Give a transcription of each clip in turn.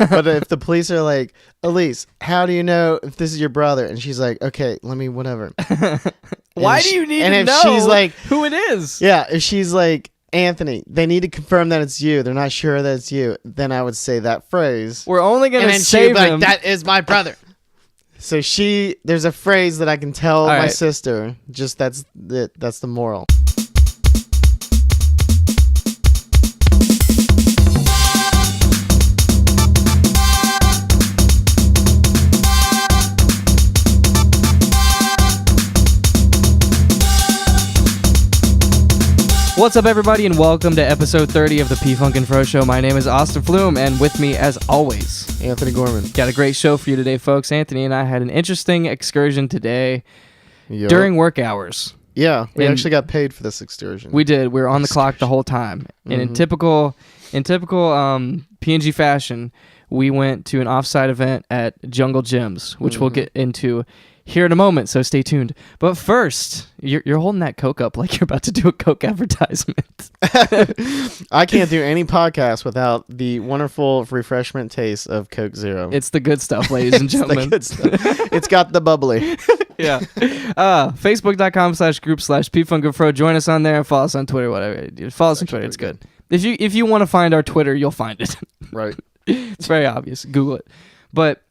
But if the police are like, Elise, how do you know if this is your brother? And she's like, okay, let me whatever. Why do you need to know she's like, who it is? Yeah, if she's like, Anthony, they need to confirm that it's you. They're not sure that it's you. Then I would say that phrase. We're only going to save him. Like, that is my brother. So there's a phrase that I can tell my sister. Just that's the moral. What's up, everybody, and welcome to episode 30 of the P-Funk and Fro Show. My name is Austin Flume, and with me, as always, Anthony Gorman. Got a great show for you today, folks. Anthony and I had an interesting excursion today during work hours. Yeah, we actually got paid for this excursion. We did. We were on the clock the whole time. And in typical P&G fashion, we went to an offsite event at Jungle Gyms, which we'll get into here in a moment, so stay tuned. But first, you're holding that Coke up like you're about to do a Coke advertisement. I can't do any podcast without the wonderful refreshment taste of Coke Zero. It's the good stuff, ladies and gentlemen. It's the good stuff. It's got the bubbly. Yeah. Facebook.com/group/PFunkandFro. Join us on there and follow us on Twitter, whatever. Follow us on Twitter. It's good. If you want to find our Twitter, you'll find it. Right. It's very obvious. Google it. But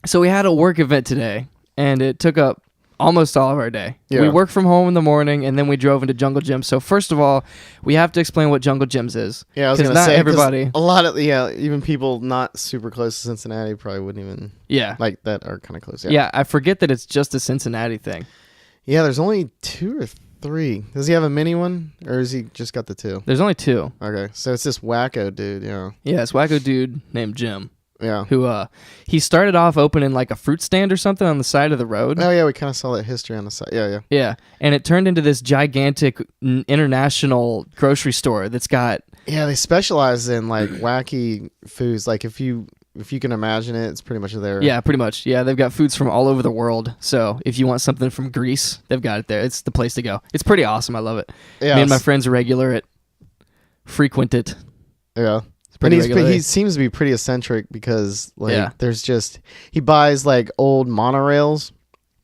so we had a work event today, and it took up almost all of our day. Yeah. We worked from home in the morning, and then we drove into Jungle Gyms. So first of all, we have to explain what Jungle Gyms is. Yeah, I was going to say, everybody. A lot of even people not super close to Cincinnati probably wouldn't even. Yeah. Like that are kind of close. Yeah, I forget that it's just a Cincinnati thing. Yeah, there's only 2 or 3. Does he have a mini one, or has he just got the 2? There's only 2. Okay, so it's this wacko dude, yeah. Yeah, it's wacko dude named Jim. Yeah. Who he started off opening like a fruit stand or something on the side of the road. Oh yeah, we kind of saw that history on the side. Yeah. Yeah, and it turned into this gigantic international grocery store that's got. Yeah, they specialize in like wacky foods. Like if you can imagine it, it's pretty much there. Yeah, pretty much. Yeah, they've got foods from all over the world. So if you want something from Greece, they've got it there. It's the place to go. It's pretty awesome. I love it. Yeah, me and my friends are regular at frequent it. Yeah. And he seems to be pretty eccentric because he buys like old monorails.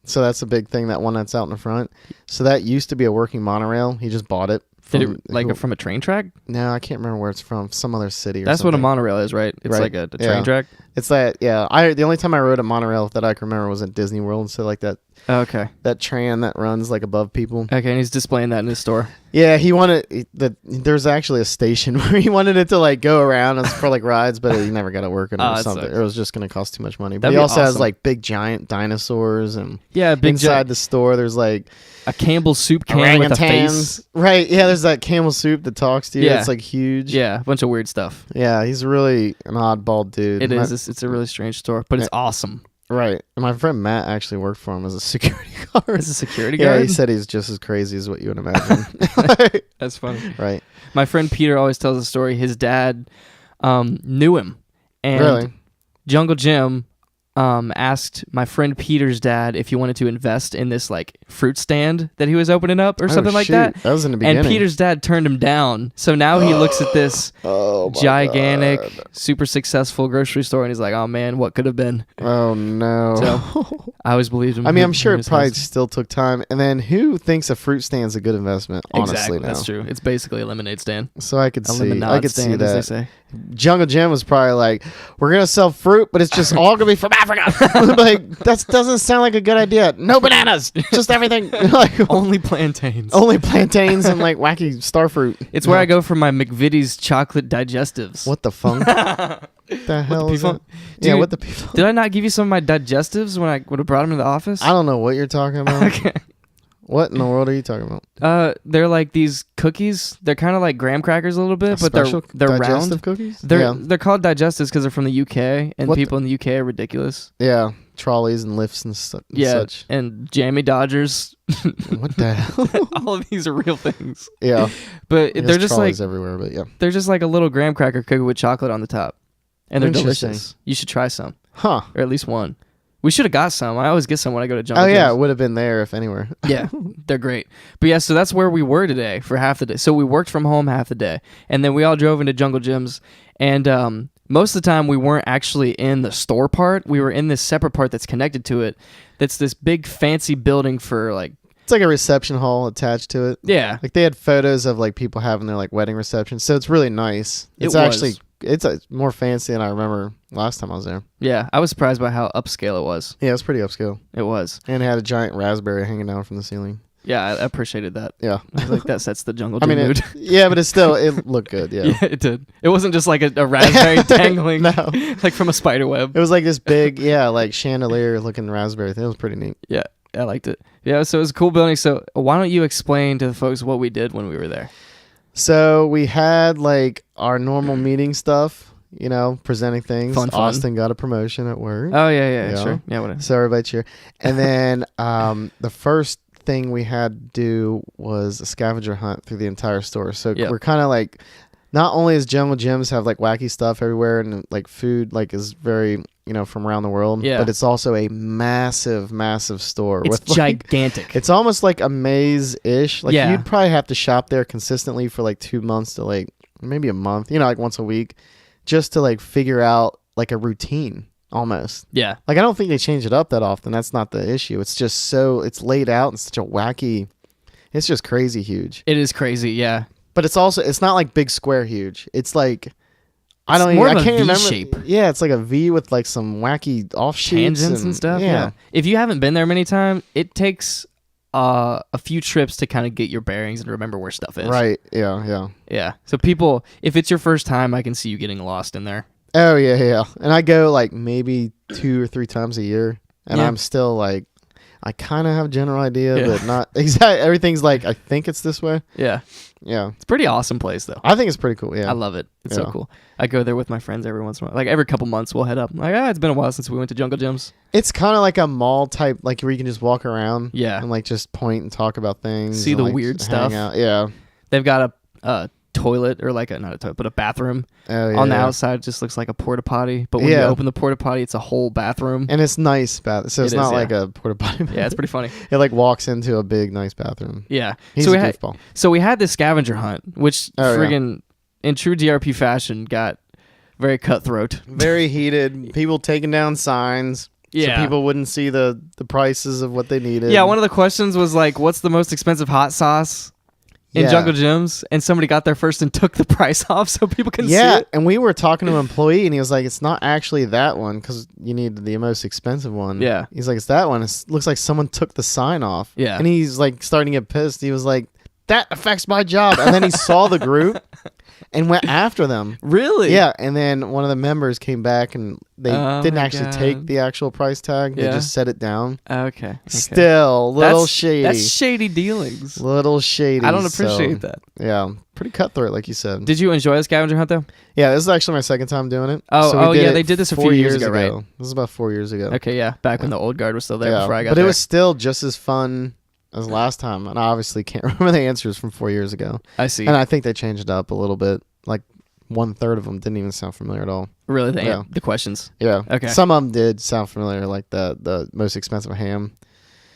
So that's a big thing, that one that's out in the front. So that used to be a working monorail. He just bought it. From a train track? No, I can't remember where it's from. Some other city or That's something. what a monorail is, right? It's like a train track? It's that, yeah. The only time I rode a monorail that I can remember was at Disney World. And so like that. Okay. That tram that runs like above people. Okay, and he's displaying that in his store. Yeah, he wanted there's actually a station where he wanted it to like go around for like rides, but he never got it working or something. It was just going to cost too much money. But he also has like big giant dinosaurs and inside the store there's like a Campbell's soup can with a face. Right, yeah, there's that Campbell's soup that talks to you. Yeah. It's like huge. Yeah, a bunch of weird stuff. Yeah, he's really an oddball dude. It is. It's a really strange store, but it's awesome. Right. And my friend Matt actually worked for him as a security guard. As a security guard? Yeah, he said he's just as crazy as what you would imagine. That's funny. Right. My friend Peter always tells a story. His dad knew him. And really? Jungle Gym asked my friend Peter's dad if he wanted to invest in this like fruit stand that he was opening up or something like that. That was in the beginning. And Peter's dad turned him down. So now he looks at this gigantic, super successful grocery store and he's like, oh man, what could have been? Oh no. So I always believed him. I mean, I'm sure it probably still took time. And then who thinks a fruit stand's a good investment? Honestly, exactly, now. That's true. It's basically a lemonade stand. So I could see that. As they say. Jungle Gym was probably like, we're gonna sell fruit, but it's just all gonna be from Africa. Like that doesn't sound like a good idea. No bananas, just everything. Like only plantains. Only plantains and like wacky star fruit. It's where I go for my McVitie's chocolate digestives. What the funk? The hell is that? Yeah, what the people? Did I not give you some of my digestives when I would have brought them to the office? I don't know what you're talking about. Okay. What in the world are you talking about? They're like these cookies. They're kind of like graham crackers a little bit, but they're round. Cookies? They're called digestives because they're from the UK, and people in the UK are ridiculous. Yeah, trolleys and lifts and such. And jammy Dodgers. What the hell? All of these are real things. Yeah, but they're just like everywhere. But yeah, they're just like a little graham cracker cookie with chocolate on the top, and they're delicious. You should try some, or at least one. We should have got some. I always get some when I go to Jungle Gyms. Oh, yeah. It would have been there if anywhere. Yeah. They're great. But yeah, so that's where we were today for half the day. So we worked from home half the day. And then we all drove into Jungle Gyms. And most of the time we weren't actually in the store part. We were in this separate part that's connected to it. That's this big fancy building for like. It's like a reception hall attached to it. Yeah. Like they had photos of like people having their like wedding reception. So it's really nice. It's more fancy than I remember last time I was there. Yeah. I was surprised by how upscale it was. Yeah, it was pretty upscale. It was. And it had a giant raspberry hanging down from the ceiling. Yeah, I apprecited that. Yeah. I was like, that sets the jungle gym mood. Yeah, but it looked good. Yeah. Yeah, it did. It wasn't just like a raspberry dangling no. like from a spider web. It was like this big, like chandelier looking raspberry thing. It was pretty neat. Yeah, I liked it. Yeah, so it was a cool building. So why don't you explain to the folks what we did when we were there? So we had like our normal meeting stuff, presenting things. Fun. Austin got a promotion at work. Oh, yeah, sure. Yeah, whatever. So everybody cheer. And then the first thing we had to do was a scavenger hunt through the entire store. So we're kind of like, not only does Jungle Gyms have like wacky stuff everywhere and like food like is very from around the world, but it's also a massive store. It's gigantic. It's almost like a maze-ish. Like you'd probably have to shop there consistently for like 2 months to like maybe a month, like once a week, just to like figure out like a routine. Almost. Yeah. Like I don't think they change it up that often. That's not the issue. It's just it's laid out in such a wacky, it's just crazy huge. It is crazy, yeah. But it's not like big square huge. It's like I V can't remember. Shape. Yeah, it's like a V with like some wacky offshoots tangents and stuff. Yeah. If you haven't been there many times, it takes a few trips to kind of get your bearings and remember where stuff is. Right. Yeah. Yeah. So people, if it's your first time, I can see you getting lost in there. Oh yeah. And I go like maybe 2 or 3 times a year, and I'm still like, I kind of have a general idea, but not exactly. Everything's like, I think it's this way. Yeah. It's a pretty awesome place though. I think it's pretty cool. Yeah. I love it. It's so cool. I go there with my friends every once in a while. Like every couple months we'll head up. Like, it's been a while since we went to Jungle Gyms. It's kind of like a mall type, like where you can just walk around. Yeah. And like just point and talk about things. See and, the like, weird stuff. Yeah. They've got a toilet, or like not a toilet, but a bathroom on the outside. Just looks like a porta potty, but when you open the porta potty, it's a whole bathroom, and it's nice so it's not like a porta potty. Yeah, it's pretty funny. It like walks into a big nice bathroom. Yeah. He's a goofball. So we had this scavenger hunt, which friggin' in true DRP fashion got very cutthroat, very heated. People taking down signs. So people wouldn't see the prices of what they needed. Yeah, one of the questions was like, what's the most expensive hot sauce in Jungle Gyms? And somebody got there first and took the price off so people can see it. And we were talking to an employee, and he was like, it's not actually that one because you need the most expensive one. Yeah. He's like, it's that one. It looks like someone took the sign off. Yeah. And he's like starting to get pissed. He was like, that affects my job. And then he saw the group and went after them. Really? Yeah. And then one of the members came back, and they didn't actually take the actual price tag. They just set it down. Okay. Still, little shady. That's shady dealings. Little shady. I don't appreciate that. Yeah. Pretty cutthroat, like you said. Did you enjoy the scavenger hunt, though? Yeah, this is actually my second time doing it. They did this a few years ago, right? This was about 4 years ago. Okay, yeah. Back when the old guard was still there before I got there. But it was still just as fun as last time, and I obviously can't remember the answers from 4 years ago. I see. And I think they changed it up a little bit. Like 1/3 of them didn't even sound familiar at all. Really? The questions? Yeah. Okay. Some of them did sound familiar, like the most expensive ham.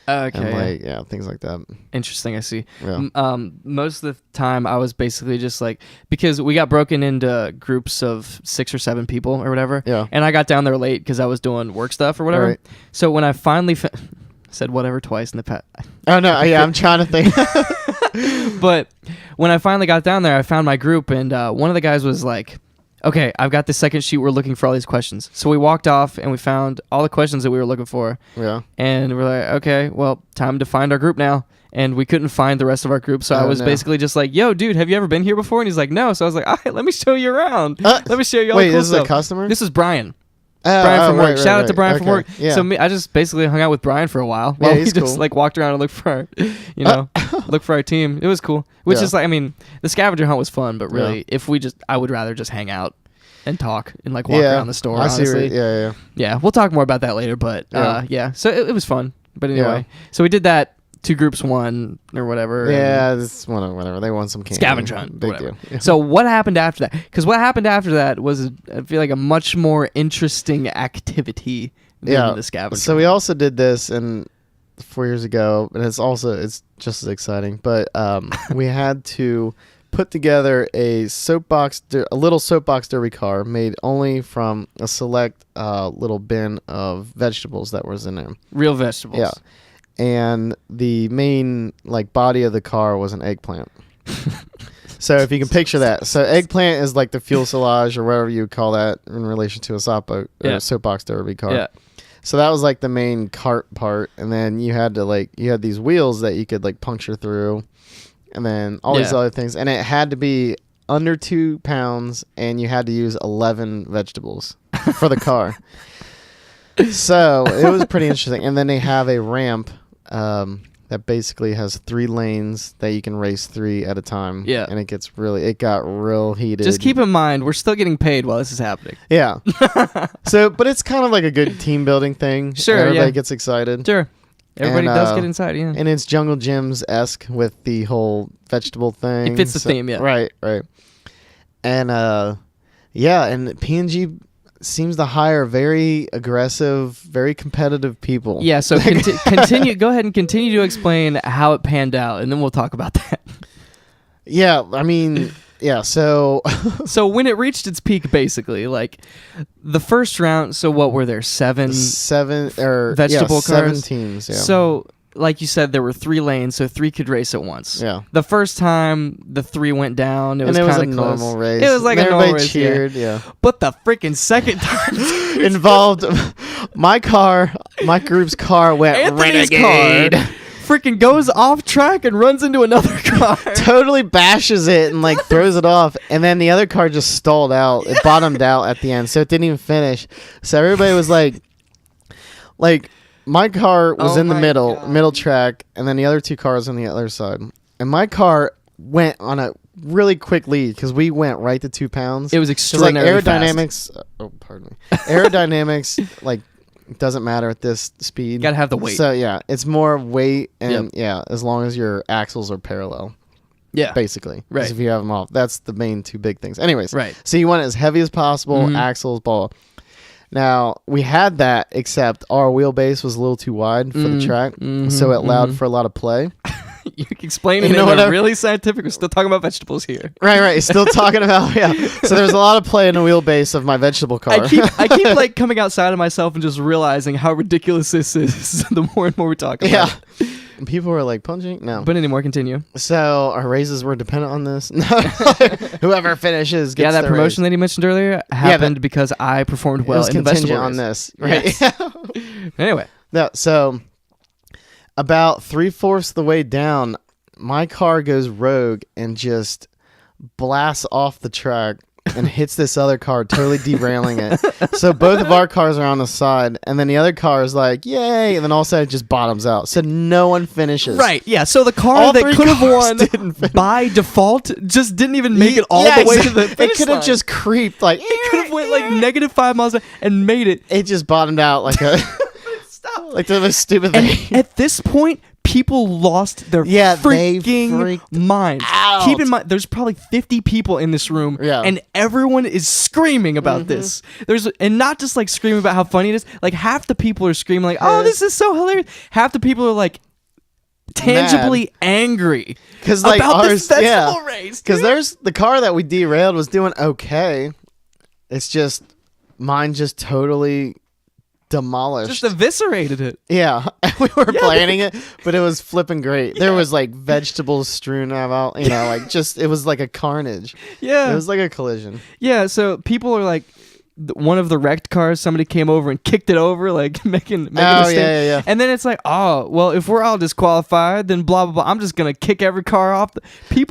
Okay. And things like that. Interesting. I see. Yeah. Most of the time I was basically just like, because we got broken into groups of 6 or 7 people or whatever. Yeah. And I got down there late because I was doing work stuff or whatever. Right. So when I finally said whatever twice in the past. Oh no. Yeah. I'm trying to think. But when I finally got down there, I found my group, and one of the guys was like, okay, I've got the second sheet. We're looking for all these questions. So we walked off and we found all the questions that we were looking for. Yeah. And we're like, okay, well, time to find our group now. And we couldn't find the rest of our group. So I was basically just like, yo, dude, have you ever been here before? And he's like, no. So I was like, all right, let me show you around. Let me show you all the cool this stuff. Is a customer? This is Brian. Brian from work. Shout out to Brian from work. Yeah. So I just basically hung out with Brian for a while while we just like walked around and looked for our, look for our team. It was cool. Which is like, I mean, the scavenger hunt was fun, but really, I would rather just hang out and talk and like walk around the store. Honestly, yeah. We'll talk more about that later, but So it was fun. But anyway, so we did that. 2 groups won or whatever. Yeah, this whatever. They won some candy. Scavenger hunt. Big deal. Yeah. So what happened after that? Because what happened after that was, I feel like, a much more interesting activity than the scavenger. So we also did this 4 years ago, and it's just as exciting. But we had to put together a little soapbox derby car made only from a select little bin of vegetables that was in there. Real vegetables. Yeah. And the main body of the car was an eggplant. So if you can picture that. So eggplant is like the fuselage or whatever you would call that in relation to a soapbox derby car. Yeah. So that was like the main cart part, and then you had these wheels that you could puncture through, and then all these other things, and it had to be under 2 pounds, and you had to use 11 vegetables for the car. So it was pretty interesting. And then they have a ramp that basically has 3 lanes that you can race 3 at a time. Yeah. And it got real heated. Just keep in mind, we're still getting paid while this is happening. Yeah. But it's kind of like a good team building thing. Sure. Everybody gets excited. Sure. Everybody does get inside, yeah. And it's Jungle Gyms-esque with the whole vegetable thing. It fits the theme, yeah. Right. And and P&G seems to hire very aggressive, very competitive people. Yeah, so continue. Go ahead and continue to explain how it panned out, and then we'll talk about that. Yeah, I mean, so... So when it reached its peak, basically, the first round, so what were there, 7 vegetable cars? 7 teams, yeah. So... like you said, there were 3 lanes, so 3 could race at once. Yeah. The first time the 3 went down, it was a close. normal race. It was like a normal race. Cheered, yeah. But the freaking second time involved my group's car went Anthony's renegade. Car freaking goes off track and runs into another car. Totally bashes it and throws it off, and then the other car just stalled out. It bottomed out at the end, so it didn't even finish. So everybody was like. My car was in the middle track, and then the other 2 cars on the other side. And my car went on a really quick lead because we went right to 2 pounds. It was extraordinarily aerodynamics. Fast. Oh, pardon me. Aerodynamics, doesn't matter at this speed. Gotta have the weight. So yeah, it's more weight, and as long as your axles are parallel. Yeah, basically. Right. If you have them off, that's the main 2 big things. Anyways, right. So you want it as heavy as possible, axles, ball. Now, we had that, except our wheelbase was a little too wide for the track, so it allowed for a lot of play. You're explaining it in a really scientific. We're still talking about vegetables here. Right. Still talking about, So there's a lot of play in the wheelbase of my vegetable car. I keep coming outside of myself and just realizing how ridiculous this is the more and more we talk about it. And people were punching? No. But anymore, continue. So our raises were dependent on this. Whoever finishes gets that promotion that you mentioned earlier happened because I performed well in the vegetable race. On this. Right. Yes. Anyway. No, so about 3/4 of the way down, my car goes rogue and just blasts off the track and hits this other car, totally derailing it. So both of our cars are on the side, and then the other car is like, yay, and then all of a sudden it just bottoms out. So no one finishes. Right, yeah. So the car that could have won by default just didn't even make it all the way to the finish line. It could have just creeped. It could have went -5 miles and made it. It just bottomed out like a... Stop. Like the most stupid thing. And at this point, people lost their freaking minds. Out. Keep in mind, there's probably 50 people in this room, and everyone is screaming about this. And not just screaming about how funny it is. Half the people are screaming "Oh, this is so hilarious." Half the people are tangibly angry about this vegetable race. Because there's the car that we derailed was doing okay. It's just mine just totally demolished. Just eviscerated it. Yeah. We were planning it, but it was flipping great. There was vegetables strewn about, it was like a carnage. Yeah. It was like a collision. Yeah, so people are one of the wrecked cars, somebody came over and kicked it over, making a stand. Yeah. And then it's if we're all disqualified, then blah, blah, blah. I'm just going to kick every car off.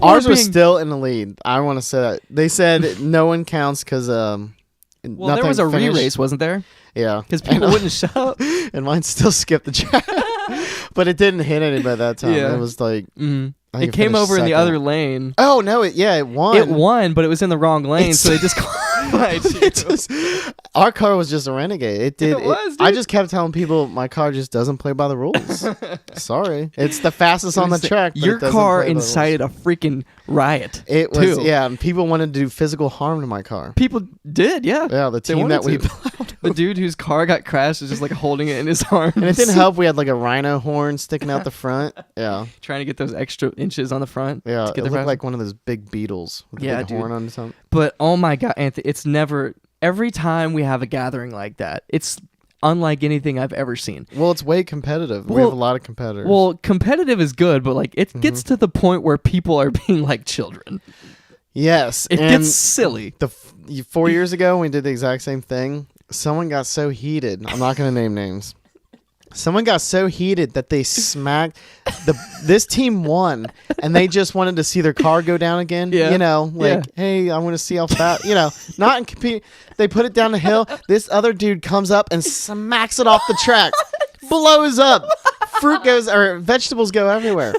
Ours was still in the lead. I want to say that. They said no one counts because... Well, there was a re-race, wasn't there? Yeah. Because people wouldn't shut up. And mine still skipped the track. But it didn't hit anybody that time. Yeah. It was it came over in the other lane. Oh, no. It won. It won, but it was in the wrong lane, so they disqualified you. Our car was just a renegade. It did. It was, dude. I just kept telling people my car just doesn't play by the rules. Sorry. It's the fastest on the track. Your car incited a freaking riot. It was, and people wanted to do physical harm to my car. People did, yeah. Yeah, the team that we plowed. The dude whose car got crashed is just like holding it in his arms. And it didn't help. We had like a rhino horn sticking out the front. Yeah. Trying to get those extra inches on the front. Yeah. To get it looked like one of those big beetles with a big horn on something. But oh my God, Anthony, it's never, every time we have a gathering like that, it's unlike anything I've ever seen. Well, it's way competitive. We have a lot of competitors. Well, competitive is good, but like it gets to the point where people are being like children. Yes. It gets silly. 4 years ago, when we did the exact same thing, someone got so heated. I'm not going to name names. Someone got so heated that they smacked this team won, and they just wanted to see their car go down again. Yeah. You know, like, hey, I want to see how fast. You know, not in compete. They put it down the hill. This other dude comes up and smacks it off the track, blows up. Fruit goes or vegetables go everywhere.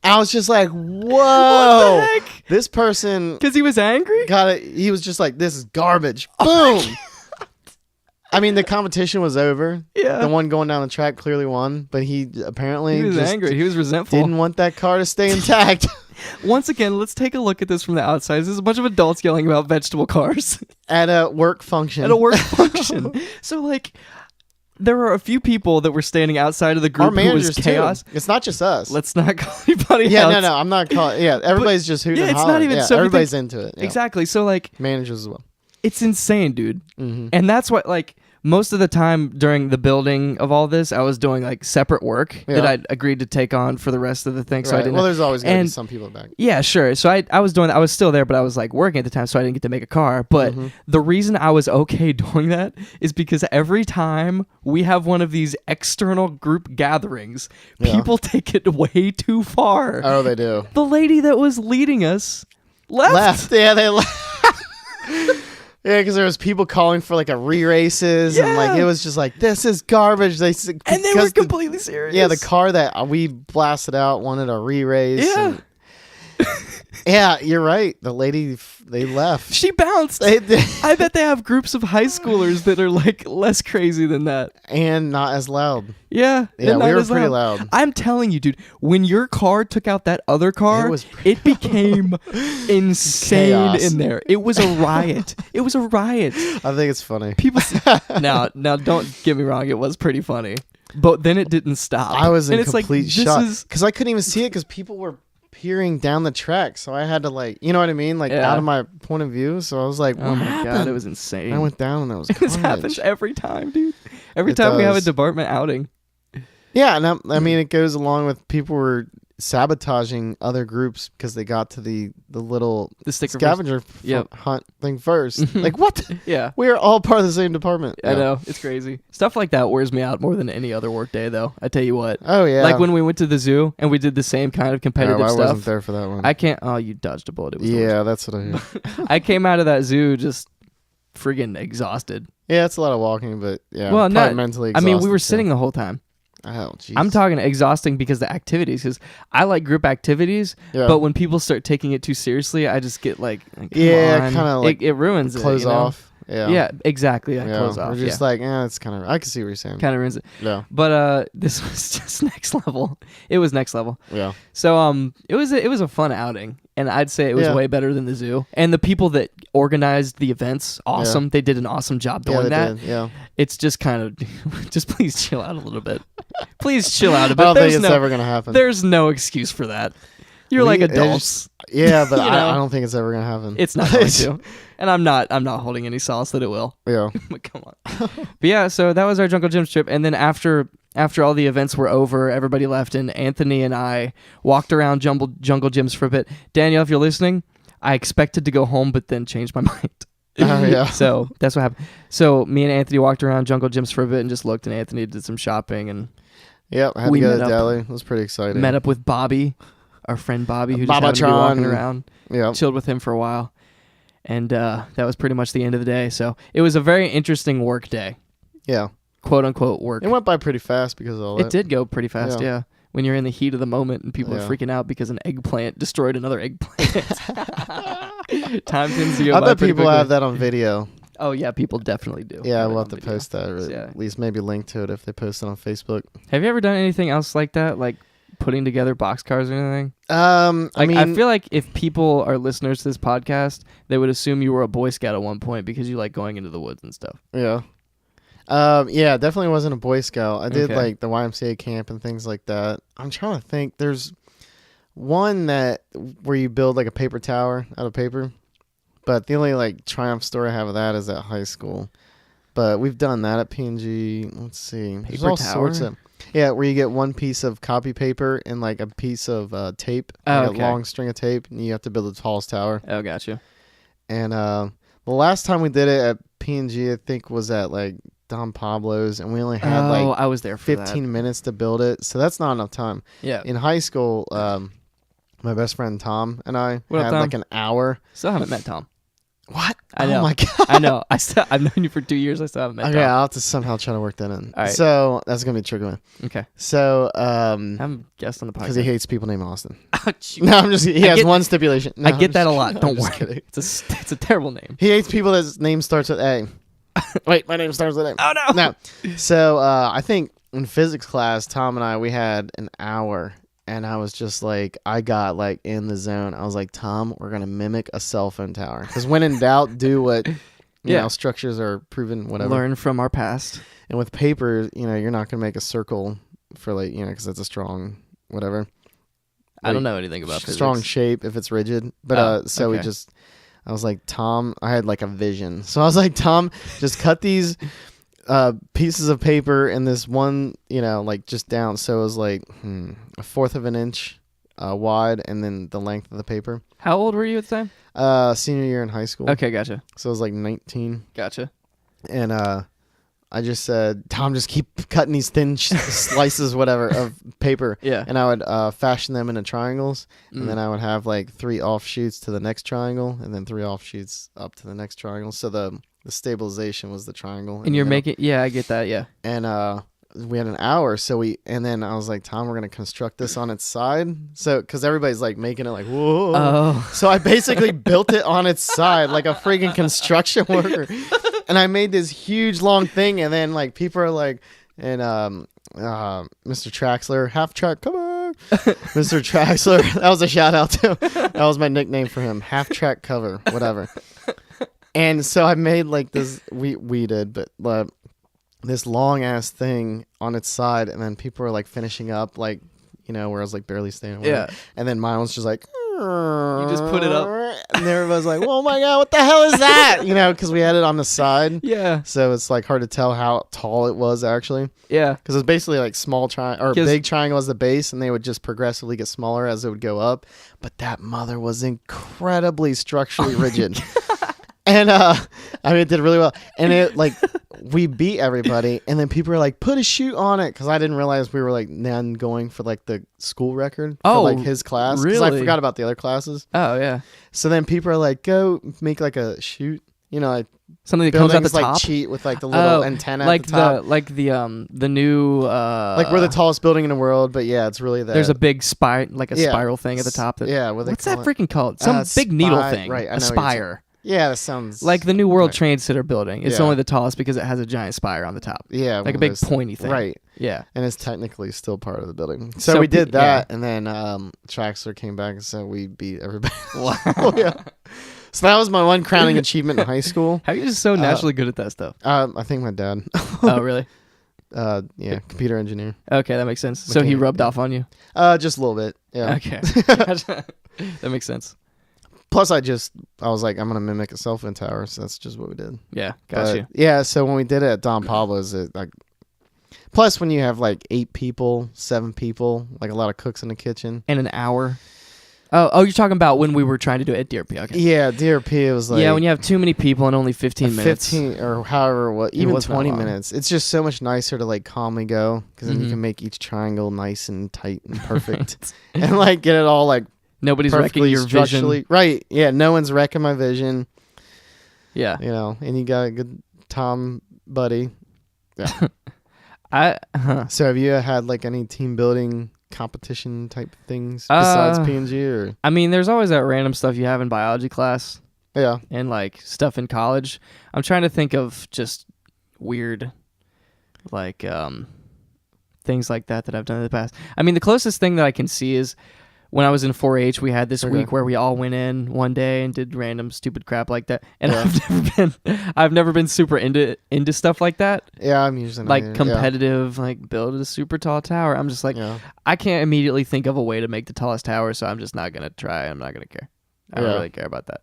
I was just like, whoa. What the heck? This person, because he was angry. Got it. He was just like, this is garbage. Boom. I mean, the competition was over. Yeah. The one going down the track clearly won, but he apparently he was angry. He was resentful. Didn't want that car to stay intact. Once again, let's take a look at this from the outside. This is a bunch of adults yelling about vegetable cars. At a work function. So, like, there were a few people that were standing outside of the group who was chaos. Too. It's not just us. Let's not call anybody Yeah, else. no, I'm not calling. Yeah, everybody's just hooting and hollering. Not even so everybody's into it. Yeah. Exactly. So, like, managers as well. It's insane, dude. Mm-hmm. And that's what, like, most of the time during the building of all this, I was doing like separate work that I'd agreed to take on for the rest of the thing. So I didn't. Well, there's always going to be some people back. Yeah, sure. So I was doing that. I was still there, but I was like working at the time, so I didn't get to make a car. But the reason I was okay doing that is because every time we have one of these external group gatherings, people take it way too far. Oh, they do. The lady that was leading us left. Yeah, they left. Yeah, because there was people calling for like a re-races and like it was just like, this is garbage. And they were completely serious. Yeah, the car that we blasted out wanted a re-race. Yeah. Yeah, you're right. The lady, they left. She bounced. I bet they have groups of high schoolers that are like less crazy than that. And not as loud. Yeah. Yeah, we were pretty loud. I'm telling you, dude, when your car took out that other car, it became insane chaos in there. It was a riot. It was a riot. I think it's funny. People now don't get me wrong, it was pretty funny. But then it didn't stop. I was in complete shock because I couldn't even see it because people were peering down the track, so I had to like, you know what I mean, like out of my point of view. So I was like, "Oh my God, it was insane!" I went down and that was this happens every time, dude. Every time we have a department outing. Yeah, and I mean, it goes along with people were sabotaging other groups because they got to the scavenger hunt thing first. Like what? Yeah, we are all part of the same department. I know, it's crazy. Stuff like that wears me out more than any other work day, though. I tell you what. Oh yeah, like when we went to the zoo and we did the same kind of competitive stuff. I wasn't there for that one. I can't. Oh, you dodged a bullet. It was that's what I heard. I came out of that zoo just friggin' exhausted. Yeah, it's a lot of walking, but well, not mentally exhausted. I mean, we were sitting the whole time. Oh, jeez. I'm talking exhausting because the activities, because I like group activities, but when people start taking it too seriously, I just get like kind of like it ruins close it. off. Yeah, exactly. Close off. We're just like, it's kind of. I can see what you're saying. Kind of ruins it. Yeah. But this was just next level. It was next level. Yeah. So it was a fun outing, and I'd say it was way better than the zoo. And the people that organized the events, awesome. They did an awesome job doing that. Yeah. It's just kind of, just please chill out a little bit. Please chill out a bit. I don't think it's ever gonna happen. There's no excuse for that. You're like adults. Yeah, but I don't think it's ever gonna happen. It's not going to. And I'm not holding any solace that it will. Yeah. But come on. But yeah, so that was our Jungle Gyms trip. And then after all the events were over, everybody left, and Anthony and I walked around Jungle Gyms for a bit. Danielle, if you're listening, I expected to go home, but then changed my mind. Oh, yeah. So that's what happened. So me and Anthony walked around Jungle Gyms for a bit and just looked, and Anthony did some shopping. And I had to go to deli. It was pretty exciting. Met up with Bobby, our friend Bobby, who just happened to be walking around. Yeah. Chilled with him for a while. And that was pretty much the end of the day. So it was a very interesting work day. Yeah. Quote unquote work. It went by pretty fast because of all that. It did go pretty fast, yeah. When you're in the heat of the moment and people are freaking out because an eggplant destroyed another eggplant. Time tends to go by. I bet people quickly. have that on video. Oh, yeah, people definitely do. Yeah, we'll have to post that, or at least maybe link to it if they post it on Facebook. Have you ever done anything else like that, like putting together boxcars or anything? I feel like if people are listeners to this podcast, they would assume you were a Boy Scout at one point because you like going into the woods and stuff. Yeah. Yeah, definitely wasn't a Boy Scout. I did like the YMCA camp and things like that. I'm trying to think. There's one where you build like a paper tower out of paper, but the only like Triumph story I have of that is at high school. But we've done that at P&G. Let's see. Paper There's all tower? sorts of where you get one piece of copy paper and like a piece of tape, like a long string of tape, and you have to build the tallest tower. Oh, gotcha. And the last time we did it at P&G, I think was at like Don Pablo's, and we only had I was there for 15 minutes to build it, so that's not enough time. Yeah. In high school, my best friend Tom and I had like an hour. Still haven't met Tom. What? I know. Oh my god! I know. I've known you for 2 years. I still haven't met Tom. Okay, I'll have to somehow try to work that in. All right. So that's gonna be a tricky one. Okay. So I'm guest on the podcast because he hates people named Austin. No, I'm just. He has one stipulation. No, I get that a lot. Don't worry. Kidding. It's a terrible name. He hates people that's name starts with A. Wait, my name starts with A. Oh no. No. So I think in physics class, Tom and I we had an hour. And I was just like, I got like in the zone. I was like, Tom, we're going to mimic a cell phone tower. Because when in doubt, do what, you know, structures are proven, whatever. Learn from our past. And with paper, you know, you're not going to make a circle for like, you know, because it's a strong, whatever. I don't know anything about physics. Strong shape if it's rigid. But I was like, Tom, I had like a vision. So I was like, Tom, just cut these pieces of paper in this one, you know, like just down. So it was like a fourth of an inch wide, and then the length of the paper. How old were you at the time? Senior year in high school. Okay, gotcha. So it was like 19. Gotcha. And I just said, Tom, just keep cutting these thin slices, whatever, of paper. Yeah. And I would fashion them into triangles, and then I would have like 3 offshoots to the next triangle, and then 3 offshoots up to the next triangle. So the stabilization was the triangle. And you're making, I get that, yeah. And we had an hour, and then I was like, Tom, we're gonna construct this on its side. So, because everybody's like making it like, whoa. Oh. So I basically built it on its side like a freaking construction worker. And I made this huge long thing, and then like people are like, and Mr. Traxler, half track, come on, Mr. Traxler. That was a shout out too. That was my nickname for him, half track cover, whatever. And so I made like this, we did, but this long ass thing on its side, and then people were like finishing up, like, you know, where I was like barely standing. Yeah. And then mine was just like, you just put it up, and everybone's like, "Oh my god, what the hell is that?" You know, because we had it on the side. Yeah. So it's like hard to tell how tall it was actually. Yeah. Because it's basically like small triangle or big triangle as the base, and they would just progressively get smaller as it would go up. But that mother was incredibly structurally rigid. And I mean, it did really well. And it like we beat everybody, and then people were like, "Put a shoot on it," because I didn't realize we were like then going for like the school record for like his class. Really? Because I forgot about the other classes. Oh yeah. So then people are like, "Go make like a shoot," you know, like something that comes out the top. Like cheat with like the little antenna like at the top. The new like we're the tallest building in the world, but yeah, it's really that. There's a big spiral thing at the top. What's that freaking called? Some big needle thing. Right. A spire. Yeah, that sounds like the new World Trade Center building. It's only the tallest because it has a giant spire on the top. Yeah, like a big pointy thing. Right. Yeah, and it's technically still part of the building. So we did that, and then Traxler came back, and so we beat everybody. Wow. Yeah. So that was my one crowning achievement in high school. How are you just so naturally good at that stuff? I think my dad. Oh, really? Yeah, computer engineer. Okay, that makes sense. Mechanic, so he rubbed off on you? Just a little bit. Yeah. Okay. That makes sense. Plus, I was like, I'm going to mimic a cell phone tower, so that's just what we did. Yeah, got you. Yeah, so when we did it at Don Pablo's, plus when you have like 8 people, 7 people, like a lot of cooks in the kitchen. And an hour. Oh, you're talking about when we were trying to do it at DRP. Okay. Yeah, DRP, it was like... Yeah, when you have too many people and only 15 minutes. 15, or however, even 20 minutes. It's just so much nicer to like calmly go, because then you can make each triangle nice and tight and perfect. And like get it all like... Nobody's wrecking your vision. Right. Yeah, no one's wrecking my vision. Yeah. You know, and you got a good Tom buddy. Yeah. So have you had like any team building competition type things besides P&G? Or? I mean, there's always that random stuff you have in biology class. Yeah. And like stuff in college. I'm trying to think of just weird like things like that I've done in the past. I mean, the closest thing that I can see is when I was in 4-H, we had this week where we all went in one day and did random stupid crap like that. And I've never been super into stuff like that. Yeah, I'm usually like competitive, like build a super tall tower. I'm just like, I can't immediately think of a way to make the tallest tower, so I'm just not gonna try. I'm not gonna care. I don't really care about that.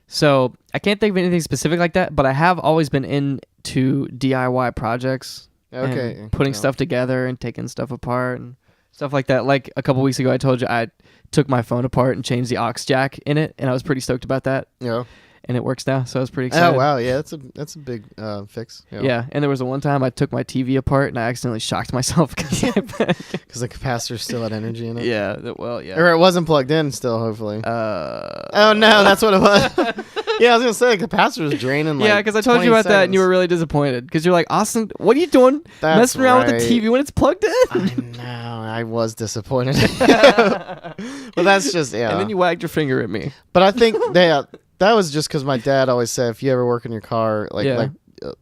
So I can't think of anything specific like that, but I have always been into DIY projects. Okay. And putting stuff together and taking stuff apart and stuff like that. Like a couple weeks ago, I told you I took my phone apart and changed the aux jack in it, and I was pretty stoked about that. Yeah. And it works now, so I was pretty excited. Oh wow, yeah, that's a big fix. Yeah, and there was one time I took my TV apart and I accidentally shocked myself because the capacitor still had energy in it. Yeah, or it wasn't plugged in still. Hopefully. Oh no, that's what it was. Yeah, I was gonna say the capacitor was draining. Like, because I told you about that and you were really disappointed because you're like, Austin, what are you doing messing around with the TV when it's plugged in? I know, I was disappointed. But that's just And then you wagged your finger at me. But I think that was just because my dad always said, if you ever work in your car, the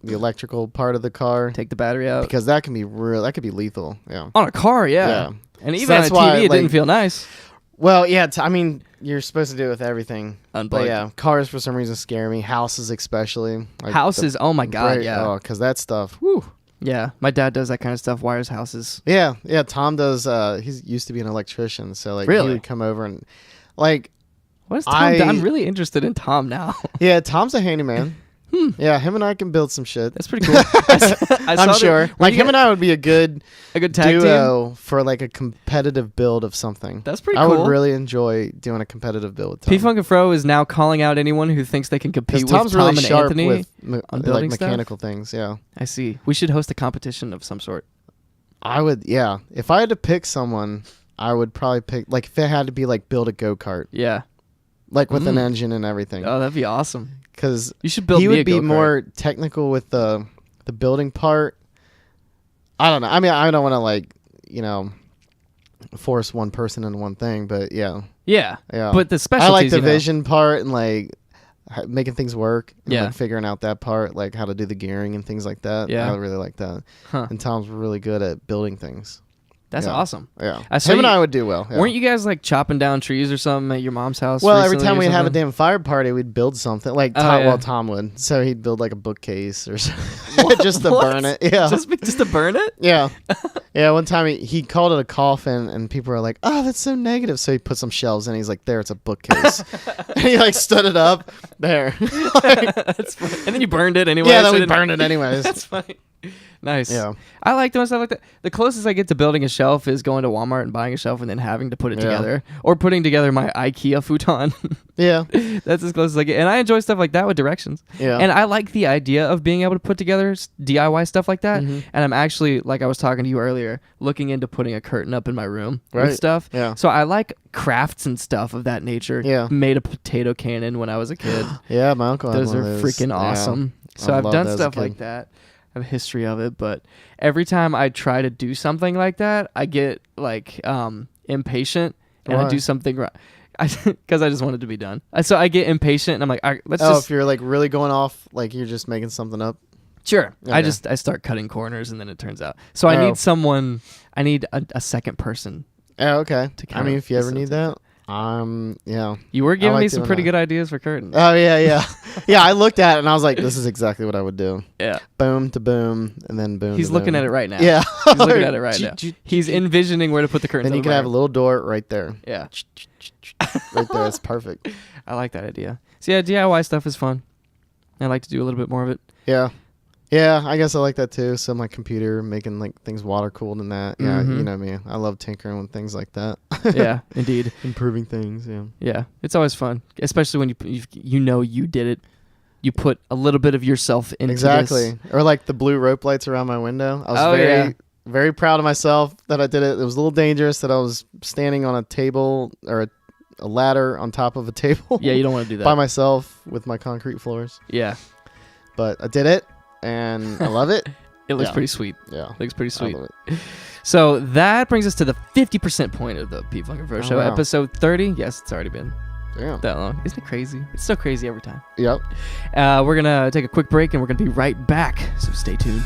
electrical part of the car, take the battery out, because that can be be lethal. Yeah, on a car, yeah. And even on a TV, it didn't feel nice. Well, yeah, I mean, you're supposed to do it with everything. Unplugged. But yeah, cars for some reason scare me. Houses especially. Like houses, oh my god, Oh, because that stuff. Whew. Yeah, my dad does that kind of stuff, wires houses. Yeah, Tom does. He used to be an electrician, so like really? He would come over and like. What is Tom? I'm really interested in Tom now. Yeah, Tom's a handyman. Yeah, him and I can build some shit. That's pretty cool. I'm sure. Like him and I would be a good tag duo team for like a competitive build of something. That's pretty cool. I would really enjoy doing a competitive build with Tom. P-Funk and Fro is now calling out anyone who thinks they can compete with Tom's Tom really and sharp Anthony with on building like mechanical things. Yeah, I see. We should host a competition of some sort. I would. Yeah, if I had to pick someone, I would probably pick like if it had to be like build a go-kart. Yeah. Like with an engine and everything. Oh, that'd be awesome. Because you should build. He would be more technical with the building part. I don't know. I mean, I don't want to force one person into one thing, but yeah. But the specialties. I like the vision part and like making things work. And, like figuring out that part, like how to do the gearing and things like that. Yeah, I really like that. And Tom's really good at building things. That's awesome. Yeah. Him and I would do well. Yeah. Weren't you guys like chopping down trees or something at your mom's house? Well, every time we'd have a damn fire party, we'd build something. Like Tom would. So he'd build like a bookcase or something. Just to burn it. Yeah. Just to burn it? Yeah. Yeah, one time he called it a coffin and people were like, oh, that's so negative. So he put some shelves in. He's like, there, it's a bookcase. And he like stood it up. There. That's funny. And then you burned it anyway. Yeah, then we burned it anyways. That's funny. Nice. Yeah. I like doing stuff like that. The closest I get to building a shelf is going to Walmart and buying a shelf and then having to put it together. Or putting together my IKEA futon. Yeah. That's as close as I get. And I enjoy stuff like that with directions. Yeah. And I like the idea of being able to put together DIY stuff like that. Mm-hmm. And I'm actually, like I was talking to you earlier, looking into putting a curtain up in my room with stuff. Yeah. So I like crafts and stuff of that nature. Yeah. Made a potato cannon when I was a kid. Yeah, my uncle had those one are of those. Freaking awesome. So I've done stuff like that. I have a history of it, but every time I try to do something like that, I get like impatient and I do something wrong. Because I just want it to be done. So I get impatient and I'm like, all right, let's just... if you're like really going off, like you're just making something up? Sure. Okay. I start cutting corners and then it turns out. So I need someone, I need a second person. Oh, okay. I mean, if you ever need that. Yeah. You were giving me some pretty good ideas for curtains. Oh, yeah. Yeah, I looked at it and I was like, this is exactly what I would do. Yeah. Boom to boom and then boom. He's looking at it right now. Yeah. He's looking at it right now. He's envisioning where to put the curtains. Then you can have a little door right there. Yeah. Right there. It's perfect. I like that idea. So yeah, DIY stuff is fun. I like to do a little bit more of it. Yeah. Yeah, I guess I like that too. So my computer making like things water cooled and that. Yeah, you know me. I love tinkering with things like that. Yeah, indeed. Improving things. Yeah. Yeah, it's always fun, especially when you did it. You put a little bit of yourself into exactly. this. Or like the blue rope lights around my window. I was very proud of myself that I did it. It was a little dangerous that I was standing on a table or a ladder on top of a table. Yeah, you don't want to do that by myself with my concrete floors. Yeah, but I did it. And I love it. It looks pretty sweet. Yeah. Looks pretty sweet. I love it. So that brings us to the 50% point of the P-Funk and Fro Show, episode 30. Yes, it's already been that long. Isn't it crazy? It's so crazy every time. Yep. We're going to take a quick break and we're going to be right back. So stay tuned.